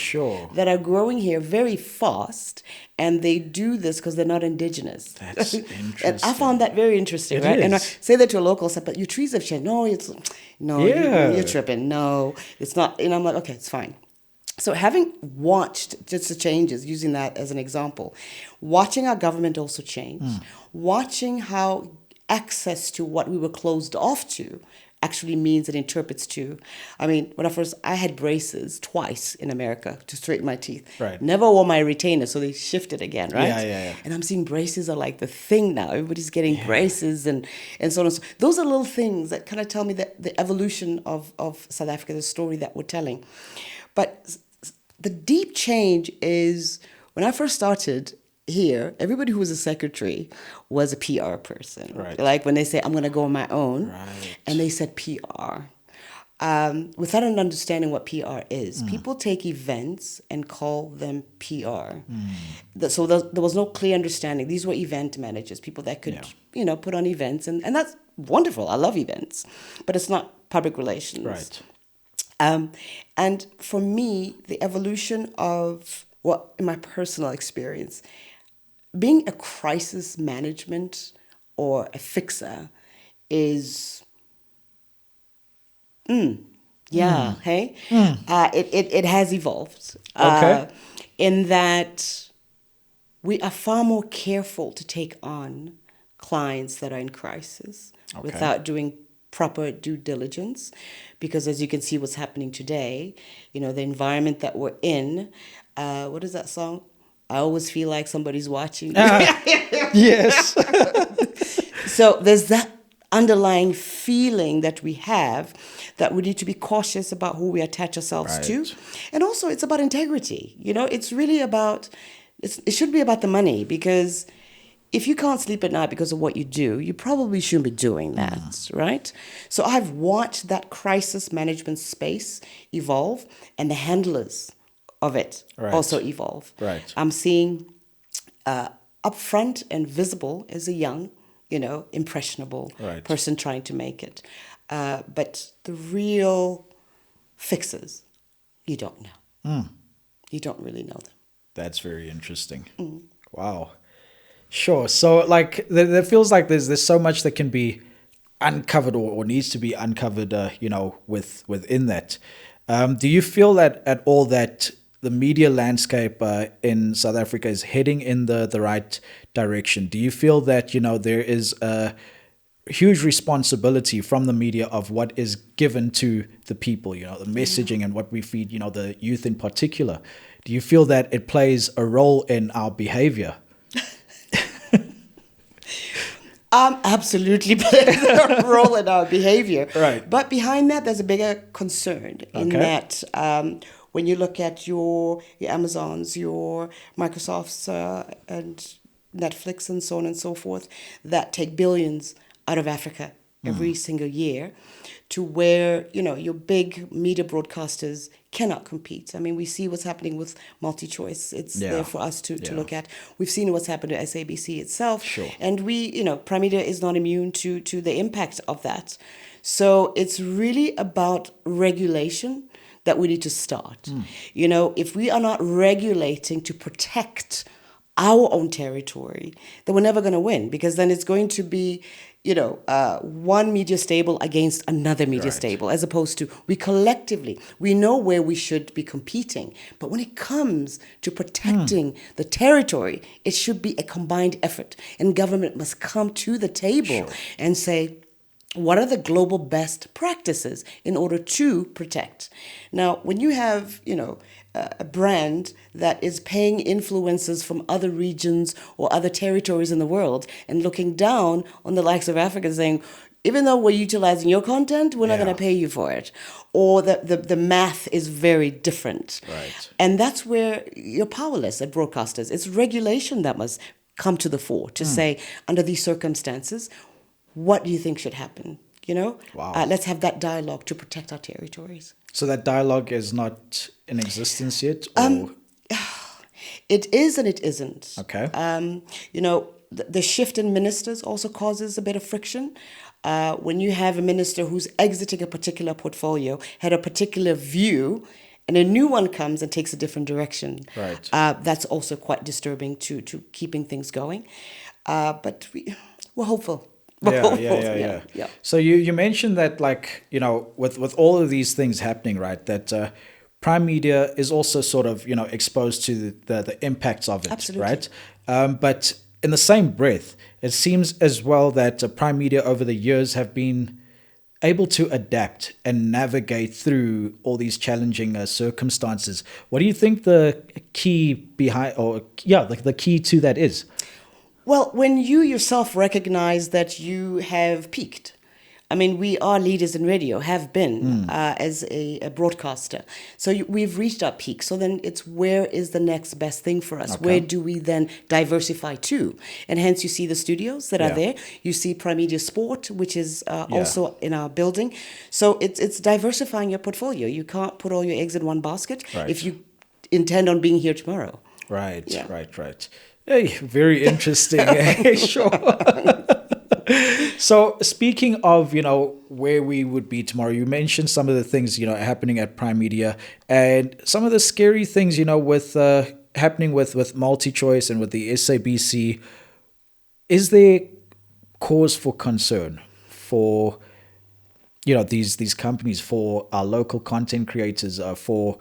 that are growing here very fast, and they do this because they're not indigenous. That's interesting. And I found that very interesting, right? Is. And I say that to a local, said, "But your trees have changed." No, you're tripping. No, it's not. And I'm like, okay, it's fine. So having watched just the changes, using that as an example, watching our government also change, watching how access to what we were closed off to actually means and interprets to. I mean, when I had braces twice in America to straighten my teeth. Right. Never wore my retainer, so they shifted again, right? Yeah. And I'm seeing braces are like the thing now. Everybody's getting braces and so on and so. Those are little things that kind of tell me that the evolution of South Africa, the story that we're telling. But the deep change is when I first started here, everybody who was a secretary was a PR person. Right. Like when they say, I'm going to go on my own, right. and they said PR. Without an understanding what PR is, people take events and call them PR. So there was no clear understanding. These were event managers, people that could, put on events. And that's wonderful. I love events. But it's not public relations. Right. And for me, the evolution of, in my personal experience, being a crisis management or a fixer is, hey? It has evolved. Okay. In that we are far more careful to take on clients that are in crisis without doing proper due diligence, because as you can see what's happening today, the environment that we're in, what is that song? I always feel like somebody's watching. Yes. So there's that underlying feeling that we have that we need to be cautious about who we attach ourselves to. And also it's about integrity. It's really about, it should be about the money, because if you can't sleep at night because of what you do, you probably shouldn't be doing that, right? So I've watched that crisis management space evolve, and the handlers of it also evolve. Right. I'm seeing upfront and visible as a young, impressionable person trying to make it. But the real fixers, you don't know. You don't really know them. That's very interesting. Wow. Sure. So there feels like there's so much that can be uncovered or needs to be uncovered, within that. Do you feel that at all that the media landscape in South Africa is heading in the right direction? Do you feel that, there is a huge responsibility from the media of what is given to the people, the messaging and what we feed, the youth in particular? Do you feel that it plays a role in our behavior? Absolutely plays a role in our behavior. Right. But behind that, there's a bigger concern in that when you look at your Amazons, your Microsofts, and Netflix and so on and so forth, that take billions out of Africa every single year, to where, your big media broadcasters cannot compete. I mean, we see what's happening with multi-choice. It's there for us to look at. We've seen what's happened to SABC itself. Sure. And Primedia is not immune to the impact of that. So it's really about regulation that we need to start. If we are not regulating to protect our own territory, then we're never going to win, because then it's going to be, one media stable against another media stable, as opposed to we know where we should be competing. But when it comes to protecting the territory, it should be a combined effort. And government must come to the table and say, what are the global best practices in order to protect? Now, when you have, a brand that is paying influencers from other regions or other territories in the world and looking down on the likes of Africa, saying, even though we're utilizing your content, we're not going to pay you for it. Or the math is very different. Right. And that's where you're powerless at broadcasters. It's regulation that must come to the fore to say, under these circumstances, what do you think should happen? Wow. Let's have that dialogue to protect our territories. So that dialogue is not in existence yet? Or? It is and it isn't. Okay. The shift in ministers also causes a bit of friction. When you have a minister who's exiting a particular portfolio, had a particular view, and a new one comes and takes a different direction. Right. That's also quite disturbing to keeping things going. But we're hopeful. Yeah. So you mentioned that, with all of these things happening, right, that Primedia is also sort of, exposed to the impacts of it. Absolutely. Right? But in the same breath, it seems as well that Primedia over the years have been able to adapt and navigate through all these challenging circumstances. What do you think the key the key to that is? Well, when you yourself recognize that you have peaked, I mean, we are leaders in radio, have been as a broadcaster. So we've reached our peak. So then it's, where is the next best thing for us? Okay. Where do we then diversify to? And hence you see the studios that are there. You see Primedia Sport, which is also in our building. So it's diversifying your portfolio. You can't put all your eggs in one basket if you intend on being here tomorrow. Right. Yeah. Hey, very interesting. Sure. So speaking of, where we would be tomorrow, you mentioned some of the things, happening at Primedia, and some of the scary things, with happening with MultiChoice and with the SABC. Is there cause for concern for, these companies, for our local content creators, for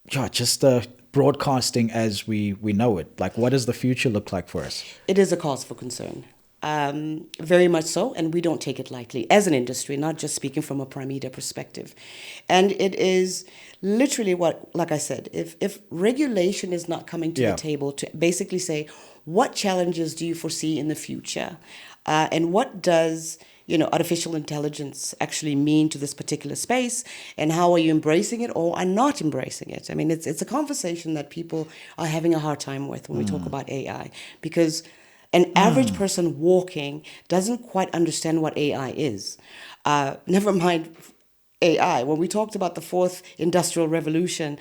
just broadcasting as we know it? Like, what does the future look like for us? It is a cause for concern. Very much so, and we don't take it lightly as an industry, not just speaking from a Primedia perspective. And it is literally like I said, if regulation is not coming to the table to basically say, what challenges do you foresee in the future? And what does artificial intelligence actually mean to this particular space, and how are you embracing it or are not embracing it? I mean, it's a conversation that people are having a hard time with when we talk about AI, because an average person walking doesn't quite understand what AI is. Never mind AI. When we talked about the fourth industrial revolution,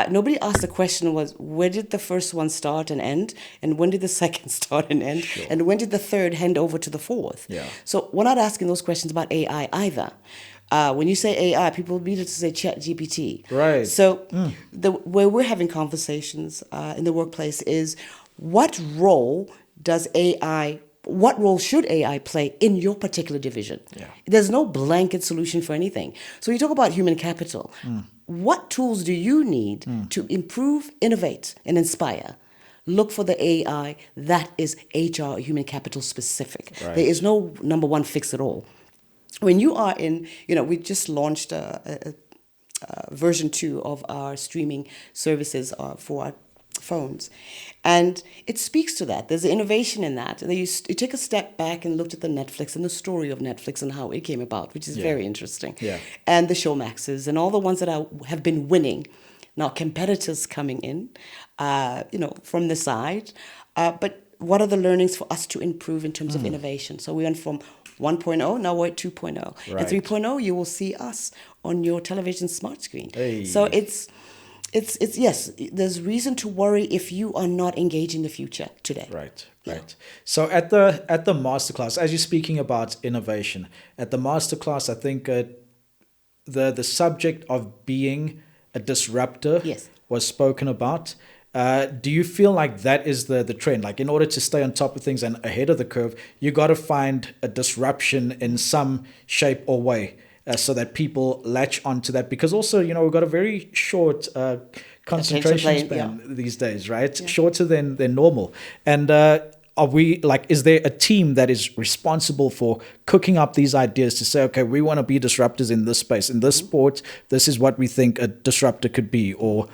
nobody asked the question was, where did the first one start and end? And when did the second start and end? Sure. And when did the third hand over to the fourth? Yeah. So we're not asking those questions about AI either. When you say AI, people immediately say Chat GPT. Right. So where we're having conversations in the workplace is, what role should AI play in your particular division? Yeah. There's no blanket solution for anything. So you talk about human capital. What tools do you need to improve, innovate, and inspire? Look for the AI that is HR, human capital specific. Right. There is no number one fix at all. When you are in, we just launched a version 2 of our streaming services for our phones. And it speaks to that. There's an innovation in that. And you take a step back and looked at the Netflix and the story of Netflix and how it came about, which is very interesting. Yeah. And the Showmaxes and all the ones that have been winning. Now, competitors coming in, from the side. But what are the learnings for us to improve in terms of innovation? So we went from 1.0, now we're at 2.0. Right. And 3.0, you will see us on your television smart screen. Hey. So it's yes, there's reason to worry if you are not engaging the future today. Right. Right. So at the masterclass, as you're speaking about innovation, at the masterclass, I think the subject of being a disruptor was spoken about. Do you feel like that is the trend? Like, in order to stay on top of things and ahead of the curve, you got to find a disruption in some shape or way, so that people latch onto that. Because also, we've got a very short concentration span these days, right? Yeah. Shorter than normal. And are we like, is there a team that is responsible for cooking up these ideas to say, okay, we want to be disruptors in this space, in this sport, this is what we think a disruptor could be, or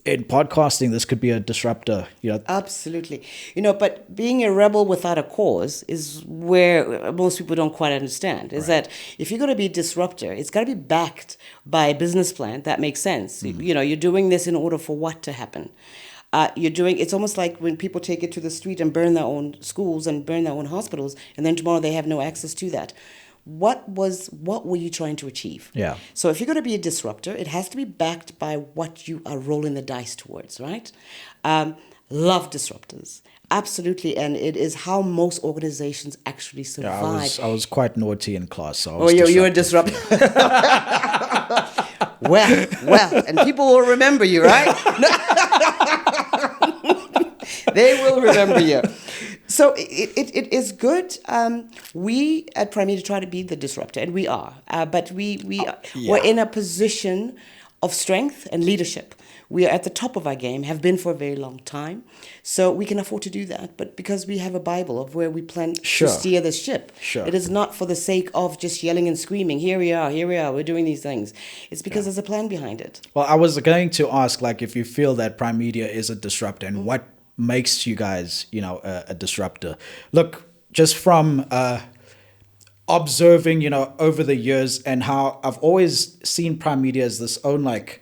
in podcasting, this could be a disruptor. Absolutely. But being a rebel without a cause is where most people don't quite understand. Is that if you're going to be a disruptor, it's got to be backed by a business plan that makes sense. You're doing this in order for what to happen. It's almost like when people take it to the street and burn their own schools and burn their own hospitals, and then tomorrow they have no access to that. What were you trying to achieve? Yeah. So if you're going to be a disruptor, it has to be backed by what you are rolling the dice towards, right? Love disruptors. Absolutely, and it is how most organizations actually survive. Yeah, I was quite naughty in class. So you were a disruptor. well, and people will remember you, right? They will remember you. So it is good. We at Primedia try to be the disruptor, and we are. But we're in a position of strength and leadership. We are at the top of our game, have been for a very long time. So we can afford to do that. But because we have a Bible of where we plan to steer the ship. Sure. It is not for the sake of just yelling and screaming, here we are, we're doing these things. It's because there's a plan behind it. Well, I was going to ask, like, if you feel that Primedia is a disruptor, and what makes you guys, a disruptor. Look, just from observing, over the years, and how I've always seen Primedia as this own, like,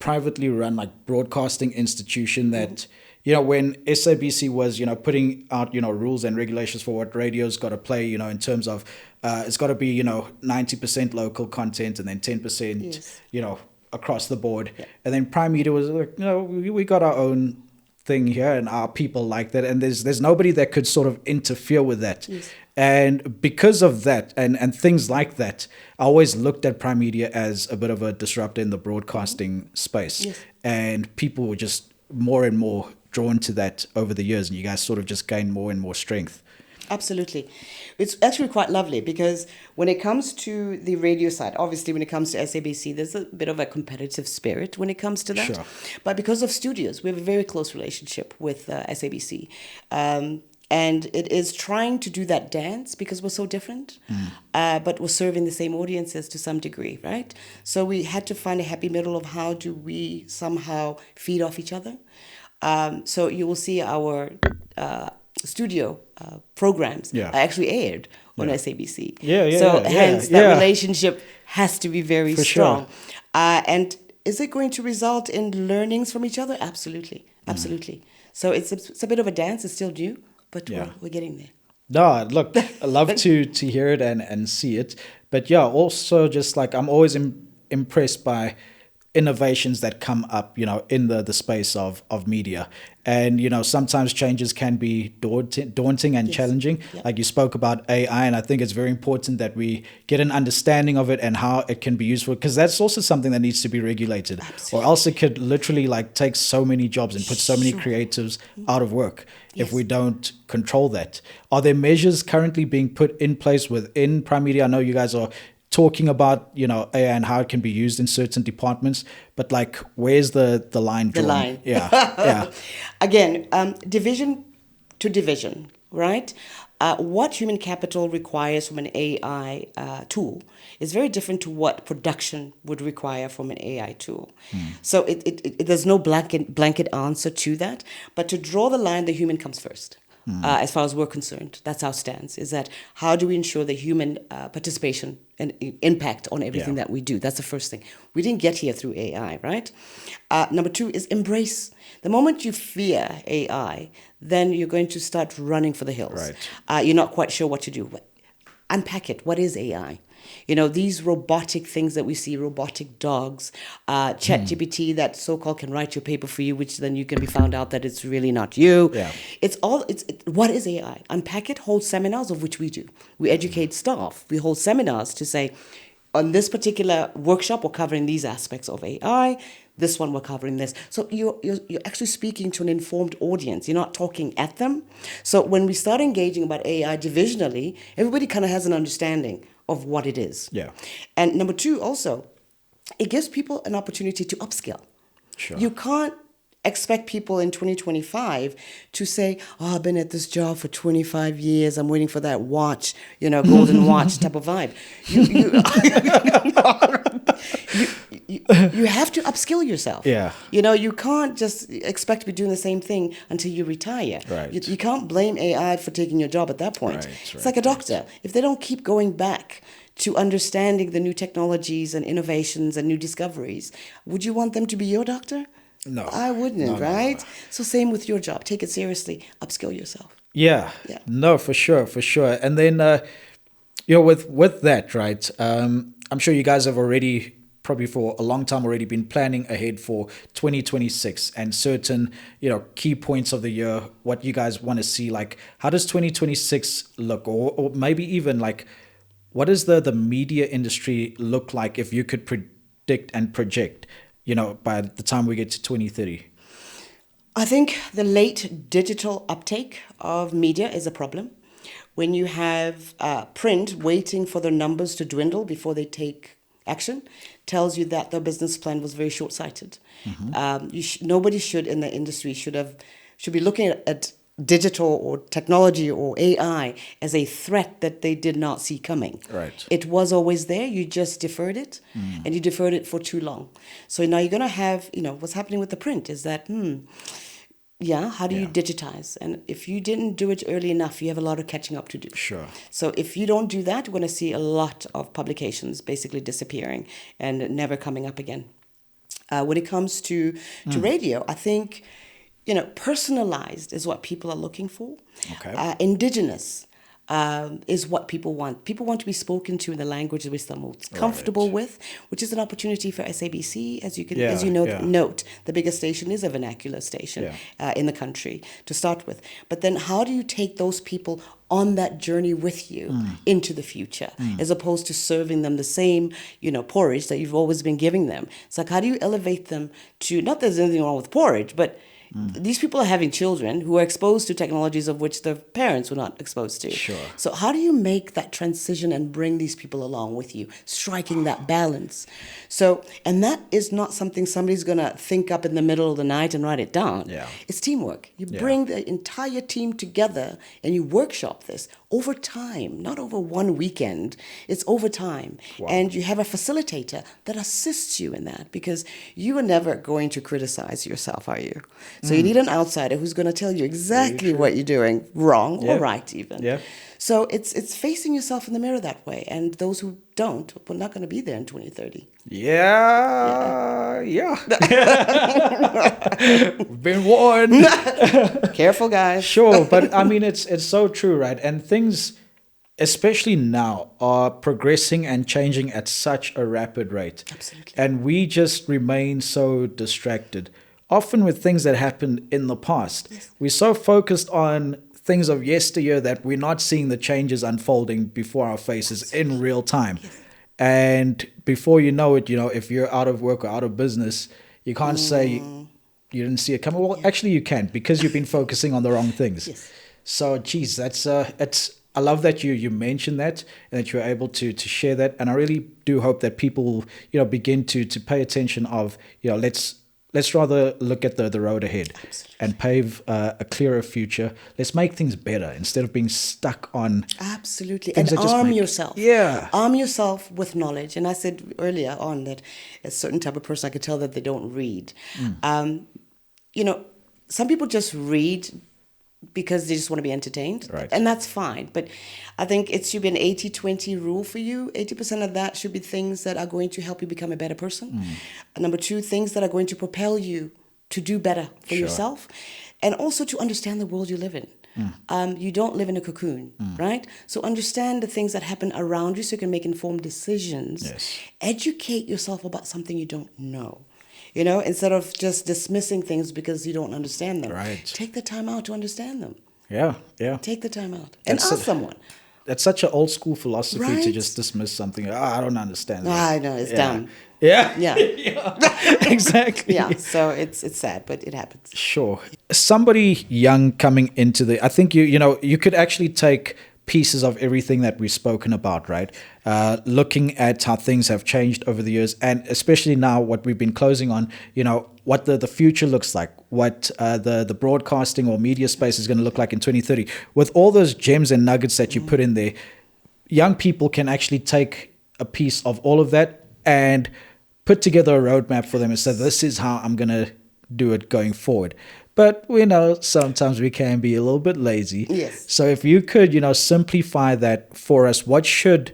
privately run, like, broadcasting institution that, when SABC was, putting out, rules and regulations for what radio's got to play, in terms of it's got to be, 90% local content and then 10%, across the board. Yeah. And then Primedia was like, we got our own thing here, and our people like that, and there's nobody that could sort of interfere with that. Yes. And because of that and things like that, I always looked at Primedia as a bit of a disruptor in the broadcasting space. Yes. And people were just more and more drawn to that over the years, and you guys sort of just gained more and more strength. Absolutely. It's actually quite lovely, because when it comes to the radio side, obviously when it comes to SABC, there's a bit of a competitive spirit when it comes to that. Sure. But because of studios, we have a very close relationship with SABC. And it is trying to do that dance, because we're so different, but we're serving the same audiences to some degree, right? So we had to find a happy middle of how do we somehow feed off each other. So you will see our studio programs are actually aired on SABC. Hence that relationship has to be very strong. Sure. And is it going to result in learnings from each other? Absolutely. So it's a bit of a dance. It's still new, but we're getting there. No, look, I love to hear it and see it. But also just like I'm always impressed by innovations that come up, in the space of media. And, sometimes changes can be daunting and challenging. Yeah. Like you spoke about AI, and I think it's very important that we get an understanding of it and how it can be useful, because that's also something that needs to be regulated. Absolutely. Or else it could literally take so many jobs and put so many creatives out of work if we don't control that. Are there measures currently being put in place within Primedia? I know you guys are talking about, AI and how it can be used in certain departments, but where's the line drawn? The line. Yeah. Again, division to division, right? What human capital requires from an AI tool is very different to what production would require from an AI tool. So there's no blanket answer to that, but to draw the line, the human comes first. as far as we're concerned. That's our stance, is that how do we ensure the human participation and impact on everything that we do? That's the first thing. We didn't get here through AI, right? Number two is embrace. The moment you fear AI, then you're going to start running for the hills. Right. You're not quite sure what to do. Unpack it. What is AI? These robotic things that we see, robotic dogs, ChatGPT that so-called can write your paper for you, which then you can be found out that it's really not you. Yeah. What is AI? Unpack it, hold seminars, of which we do. We educate staff. We hold seminars to say, on this particular workshop, we're covering these aspects of AI. This one, we're covering this. So you're actually speaking to an informed audience. You're not talking at them. So when we start engaging about AI divisionally, everybody kind of has an understanding of what it is. Yeah. And number two, also, it gives people an opportunity to upskill. Sure. You can't expect people in 2025 to say, oh, I've been at this job for 25 years. I'm waiting for that watch, golden watch type of vibe. You have to upskill yourself. Yeah. You can't just expect to be doing the same thing until you retire. Right. You can't blame AI for taking your job at that point. It's like a doctor. If they don't keep going back to understanding the new technologies and innovations and new discoveries, would you want them to be your doctor? No. I wouldn't, No. right? So same with your job. Take it seriously. Upskill yourself. Yeah. No, for sure. And then, with that, right, I'm sure you guys have already, probably for a long time already, been planning ahead for 2026 and certain, key points of the year, what you guys want to see. Like, how does 2026 look? Or maybe even like, what does the media industry look like if you could predict and project, by the time we get to 2030? I think the late digital uptake of media is a problem. When you have print waiting for their numbers to dwindle before they take action, tells you that their business plan was very short-sighted. Nobody should in the industry should be looking at digital or technology or AI as a threat that they did not see coming. Right. It was always there. You just deferred it, and you deferred it for too long. So now you're going to have, what's happening with the print is that, how do you digitize? And if you didn't do it early enough, you have a lot of catching up to do. Sure. So if you don't do that, we're going to see a lot of publications basically disappearing and never coming up again. When it comes to radio, I think, personalized is what people are looking for. Okay. Indigenous is what people want. People want to be spoken to in the language which they're most comfortable with, which is an opportunity for SABC. As you know, note, the biggest station is a vernacular station in the country to start with. But then how do you take those people on that journey with you into the future, as opposed to serving them the same, porridge that you've always been giving them? It's like, how do you elevate them to, not that there's anything wrong with porridge, but these people are having children who are exposed to technologies of which their parents were not exposed to. Sure. So how do you make that transition and bring these people along with you, striking that balance? So, and that is not something somebody's going to think up in the middle of the night and write it down. Yeah. It's teamwork. You bring the entire team together and you workshop this over time, not over one weekend. It's over time. Wow. And you have a facilitator that assists you in that, because you are never going to criticize yourself, are you? So you need an outsider who's going to tell you exactly what you're doing wrong or right even. Yeah. So it's facing yourself in the mirror that way. And those who don't, we're not going to be there in 2030. Yeah. We've been warned. Careful, guys. Sure, but I mean, it's so true, right? And things, especially now, are progressing and changing at such a rapid rate. Absolutely. And we just remain so distracted, often with things that happened in the past. Yes. We're so focused on things of yesteryear that we're not seeing the changes unfolding before our faces in real time. Yes. And before you know it, if you're out of work or out of business, you can't say you didn't see it coming. Well, actually you can, because you've been focusing on the wrong things. Yes. So, geez, that's I love that you mentioned that and that you're able to share that. And I really do hope that people, begin to pay attention of, let's rather look at the road ahead. Absolutely. And pave a clearer future. Let's make things better instead of being stuck on. Absolutely. And arm yourself. Yeah. Arm yourself with knowledge. And I said earlier on that a certain type of person, I could tell that they don't read. Some people just read because they just want to be entertained. Right. And that's fine. But I think it should be an 80-20 rule for you. 80% of that should be things that are going to help you become a better person. Number 2, things that are going to propel you to do better for yourself, and also to understand the world you live in. You don't live in a cocoon, right? So understand the things that happen around you so you can make informed decisions. Yes. Educate yourself about something you don't know. You know, instead of just dismissing things because you don't understand them. Right. Take the time out to understand them. Yeah, yeah. Take the time out and ask someone. That's such an old school philosophy to Right? just dismiss something. I don't understand that. I know, it's dumb. Yeah. Yeah. Exactly. Yeah, so it's sad, but it happens. Sure. Somebody young coming into I think you could actually take pieces of everything that we've spoken about, right? Looking at how things have changed over the years, and especially now what we've been closing on, what the future looks like, what the broadcasting or media space is going to look like in 2030. With all those gems and nuggets that you put in there, young people can actually take a piece of all of that and put together a roadmap for them and say, this is how I'm going to do it going forward. But we know sometimes we can be a little bit lazy. Yes. So if you could, simplify that for us, what should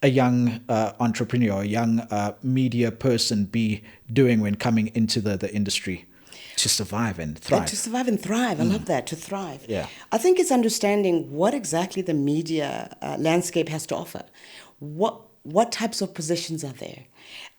a young entrepreneur, a young media person be doing when coming into the industry to survive and thrive? To survive and thrive. I love that, to thrive. Yeah. I think it's understanding what exactly the media landscape has to offer. What types of positions are there?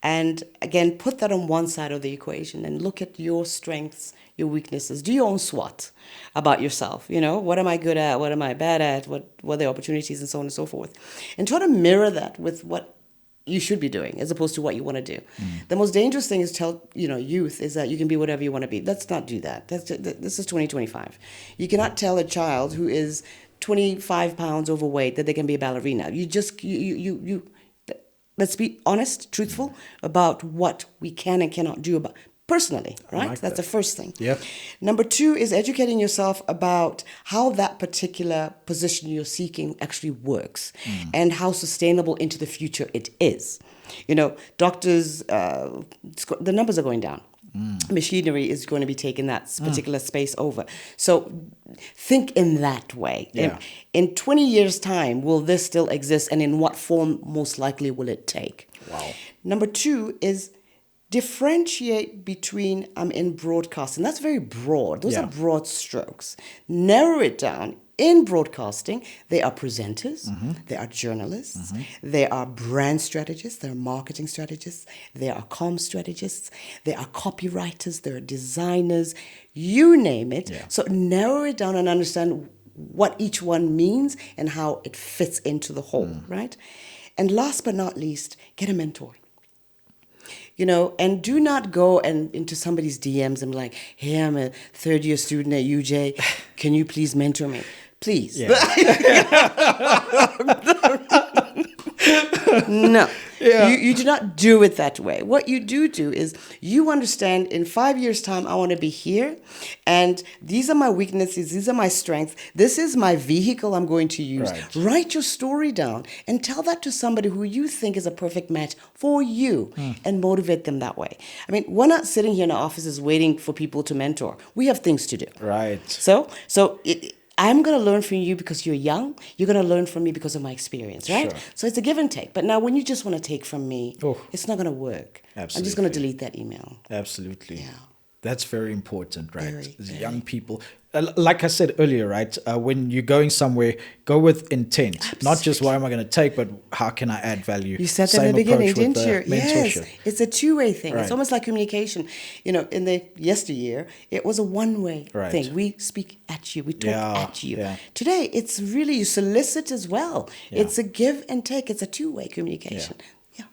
And again, put that on one side of the equation and look at your strengths, your weaknesses. Do your own SWOT about yourself. What am I good at? What am I bad at? What are the opportunities, and so on and so forth. And try to mirror that with what you should be doing as opposed to what you want to do. The most dangerous thing is tell youth is that you can be whatever you want to be. Let's not do that. This is 2025. You cannot tell a child who is 25 pounds overweight that they can be a ballerina. Let's be honest, truthful about what we can and cannot do about personally, right? That's the first thing. Yep. Number 2 is educating yourself about how that particular position you're seeking actually works and how sustainable into the future it is. Doctors, the numbers are going down. Machinery is going to be taking that particular space over. So think in that way. Yeah. In 20 years' time, will this still exist, and in what form most likely will it take? Wow. Number 2 is differentiate between in broadcasting. That's very broad. Those are broad strokes. Narrow it down. In broadcasting, they are presenters, they are journalists, they are brand strategists, they are marketing strategists, they are comm strategists, they are copywriters, they are designers, you name it. Yeah. So narrow it down and understand what each one means and how it fits into the whole, right? And last but not least, get a mentor. And do not go into somebody's DMs and be like, hey, I'm a third-year student at UJ. Can you please mentor me? Please. Yeah. No. Yeah. You do not do it that way. What you do is you understand in 5 years' time, I want to be here. And these are my weaknesses. These are my strengths. This is my vehicle I'm going to use. Right. Write your story down and tell that to somebody who you think is a perfect match for you and motivate them that way. I mean, we're not sitting here in our offices waiting for people to mentor. We have things to do. Right. So I'm going to learn from you because you're young. You're going to learn from me because of my experience, right? Sure. So it's a give and take. But now when you just want to take from me, it's not going to work. Absolutely. I'm just going to delete that email. Absolutely. Yeah. That's very important, right? As very. Young people, like I said earlier, right? When you're going somewhere, go with intent. Absolutely. Not just what am I going to take, but how can I add value? You said that in the beginning, didn't you? Mentorship. Yes, it's a two-way thing. Right. It's almost like communication. In the yesteryear, it was a one-way thing. We speak at you. We talk at you. Yeah. Today, it's really you solicit as well. Yeah. It's a give and take. It's a two-way communication. Yeah.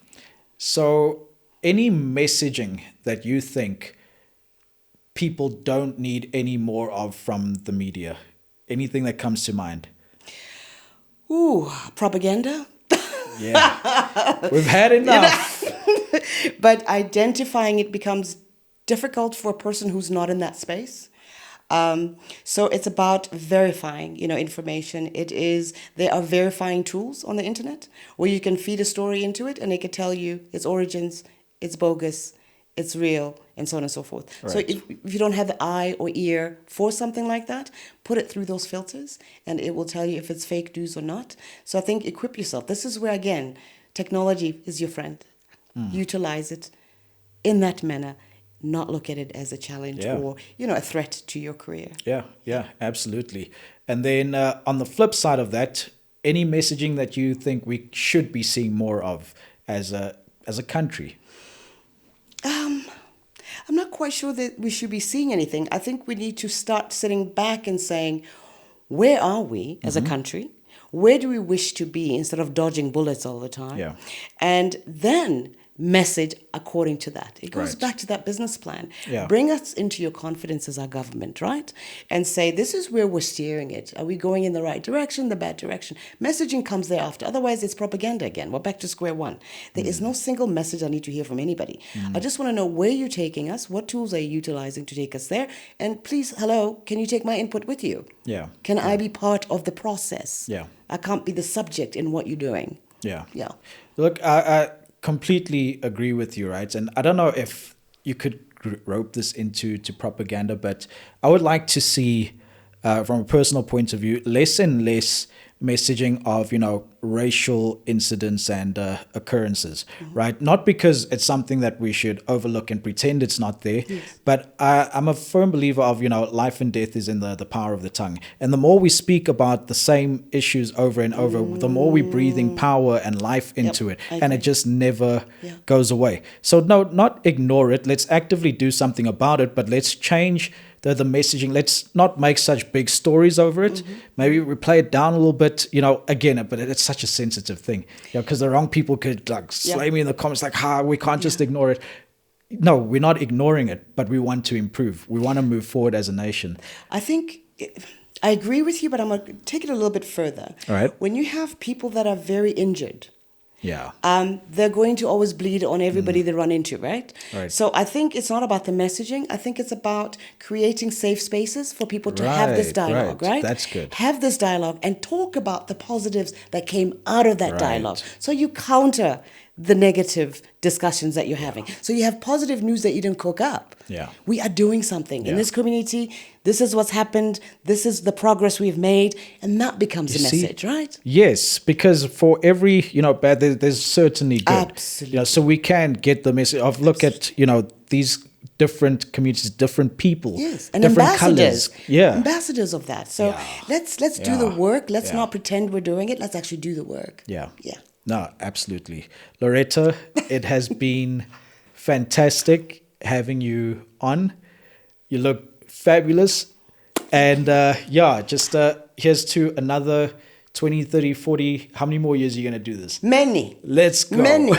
So, any messaging that you think people don't need any more of from the media? Anything that comes to mind? Ooh, propaganda. Yeah. We've had enough. But identifying it becomes difficult for a person who's not in that space. So it's about verifying, information. There are verifying tools on the internet where you can feed a story into it and it can tell you its origins, it's bogus, it's real, and so on and so forth. Right. So if you don't have the eye or ear for something like that, put it through those filters, and it will tell you if it's fake news or not. So I think equip yourself. This is where, again, technology is your friend. Utilize it in that manner. Not look at it as a challenge or, a threat to your career. Yeah, absolutely. And then on the flip side of that, any messaging that you think we should be seeing more of as a country? I'm not quite sure that we should be seeing anything. I think we need to start sitting back and saying, where are we as a country? Where do we wish to be instead of dodging bullets all the time? Yeah. And then message according to that. It goes back to that business plan. Yeah. Bring us into your confidence as our government, right? And say, this is where we're steering it. Are we going in the right direction, the bad direction? Messaging comes thereafter. Otherwise, it's propaganda again. We're back to square one. There is no single message I need to hear from anybody. I just want to know where you're taking us, what tools are you utilizing to take us there? And please, hello, can you take my input with you? Yeah. Can I be part of the process? Yeah. I can't be the subject in what you're doing. Yeah. Yeah. Look, I completely agree with you, right? And I don't know if you could rope this into propaganda, but I would like to see, from a personal point of view, less and less messaging of, racial incidents and occurrences, right? Not because it's something that we should overlook and pretend it's not there, but I'm a firm believer of, life and death is in the power of the tongue. And the more we speak about the same issues over and over, the more we're breathing power and life into it. And it just never goes away. So no, not ignore it. Let's actively do something about it, but let's change the messaging. Let's not make such big stories over it. Maybe we play it down a little bit, again, but it's such a sensitive thing, because the wrong people could slay me in the comments we can't just ignore it. No, we're not ignoring it, but we want to improve. We want to move forward as a nation. I think I agree with you, but I'm going to take it a little bit further. All right. When you have people that are very injured, yeah, they're going to always bleed on everybody they run into, right? Right. So I think it's not about the messaging. I think it's about creating safe spaces for people to have this dialogue, right? That's good. Have this dialogue and talk about the positives that came out of that dialogue. So you counter the negative discussions that you're having. So you have positive news that you didn't cook up. Yeah. We are doing something in this community. This is what's happened. This is the progress we've made. And that becomes the message, right? Yes, because for every, bad, there's certainly good. Absolutely. So we can get the message of look at, these different communities, different people, and different ambassadors, colors. Yeah. Ambassadors of that. So let's do the work. Let's not pretend we're doing it. Let's actually do the work. Yeah. Yeah. No, absolutely. Lauretta, it has been fantastic having you on. You look fabulous. And just here's to another 20, 30, 40. How many more years are you going to do this? Many. Let's go. Many.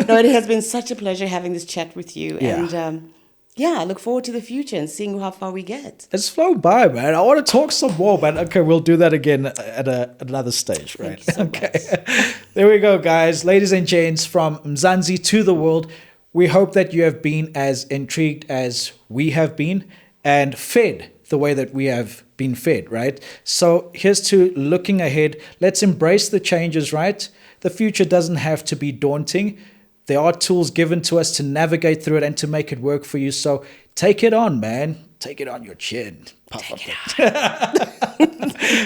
No, it has been such a pleasure having this chat with you. Yeah. And I look forward to the future and seeing how far we get. It's flown by, man. I want to talk some more, but okay, we'll do that again at another stage, right? Thank you so much. There we go, guys. Ladies and gents, from Mzansi to the world, we hope that you have been as intrigued as we have been and fed the way that we have been fed, right? So here's to looking ahead. Let's embrace the changes, right? The future doesn't have to be daunting. There are tools given to us to navigate through it and to make it work for you. So take it on, man. Take it on your chin.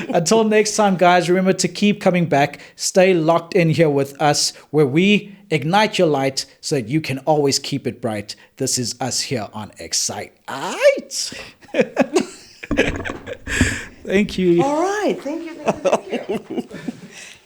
Until next time, guys, remember to keep coming back. Stay locked in here with us where we ignite your light so that you can always keep it bright. This is us here on EXC-i8. Thank you. All right. Thank you.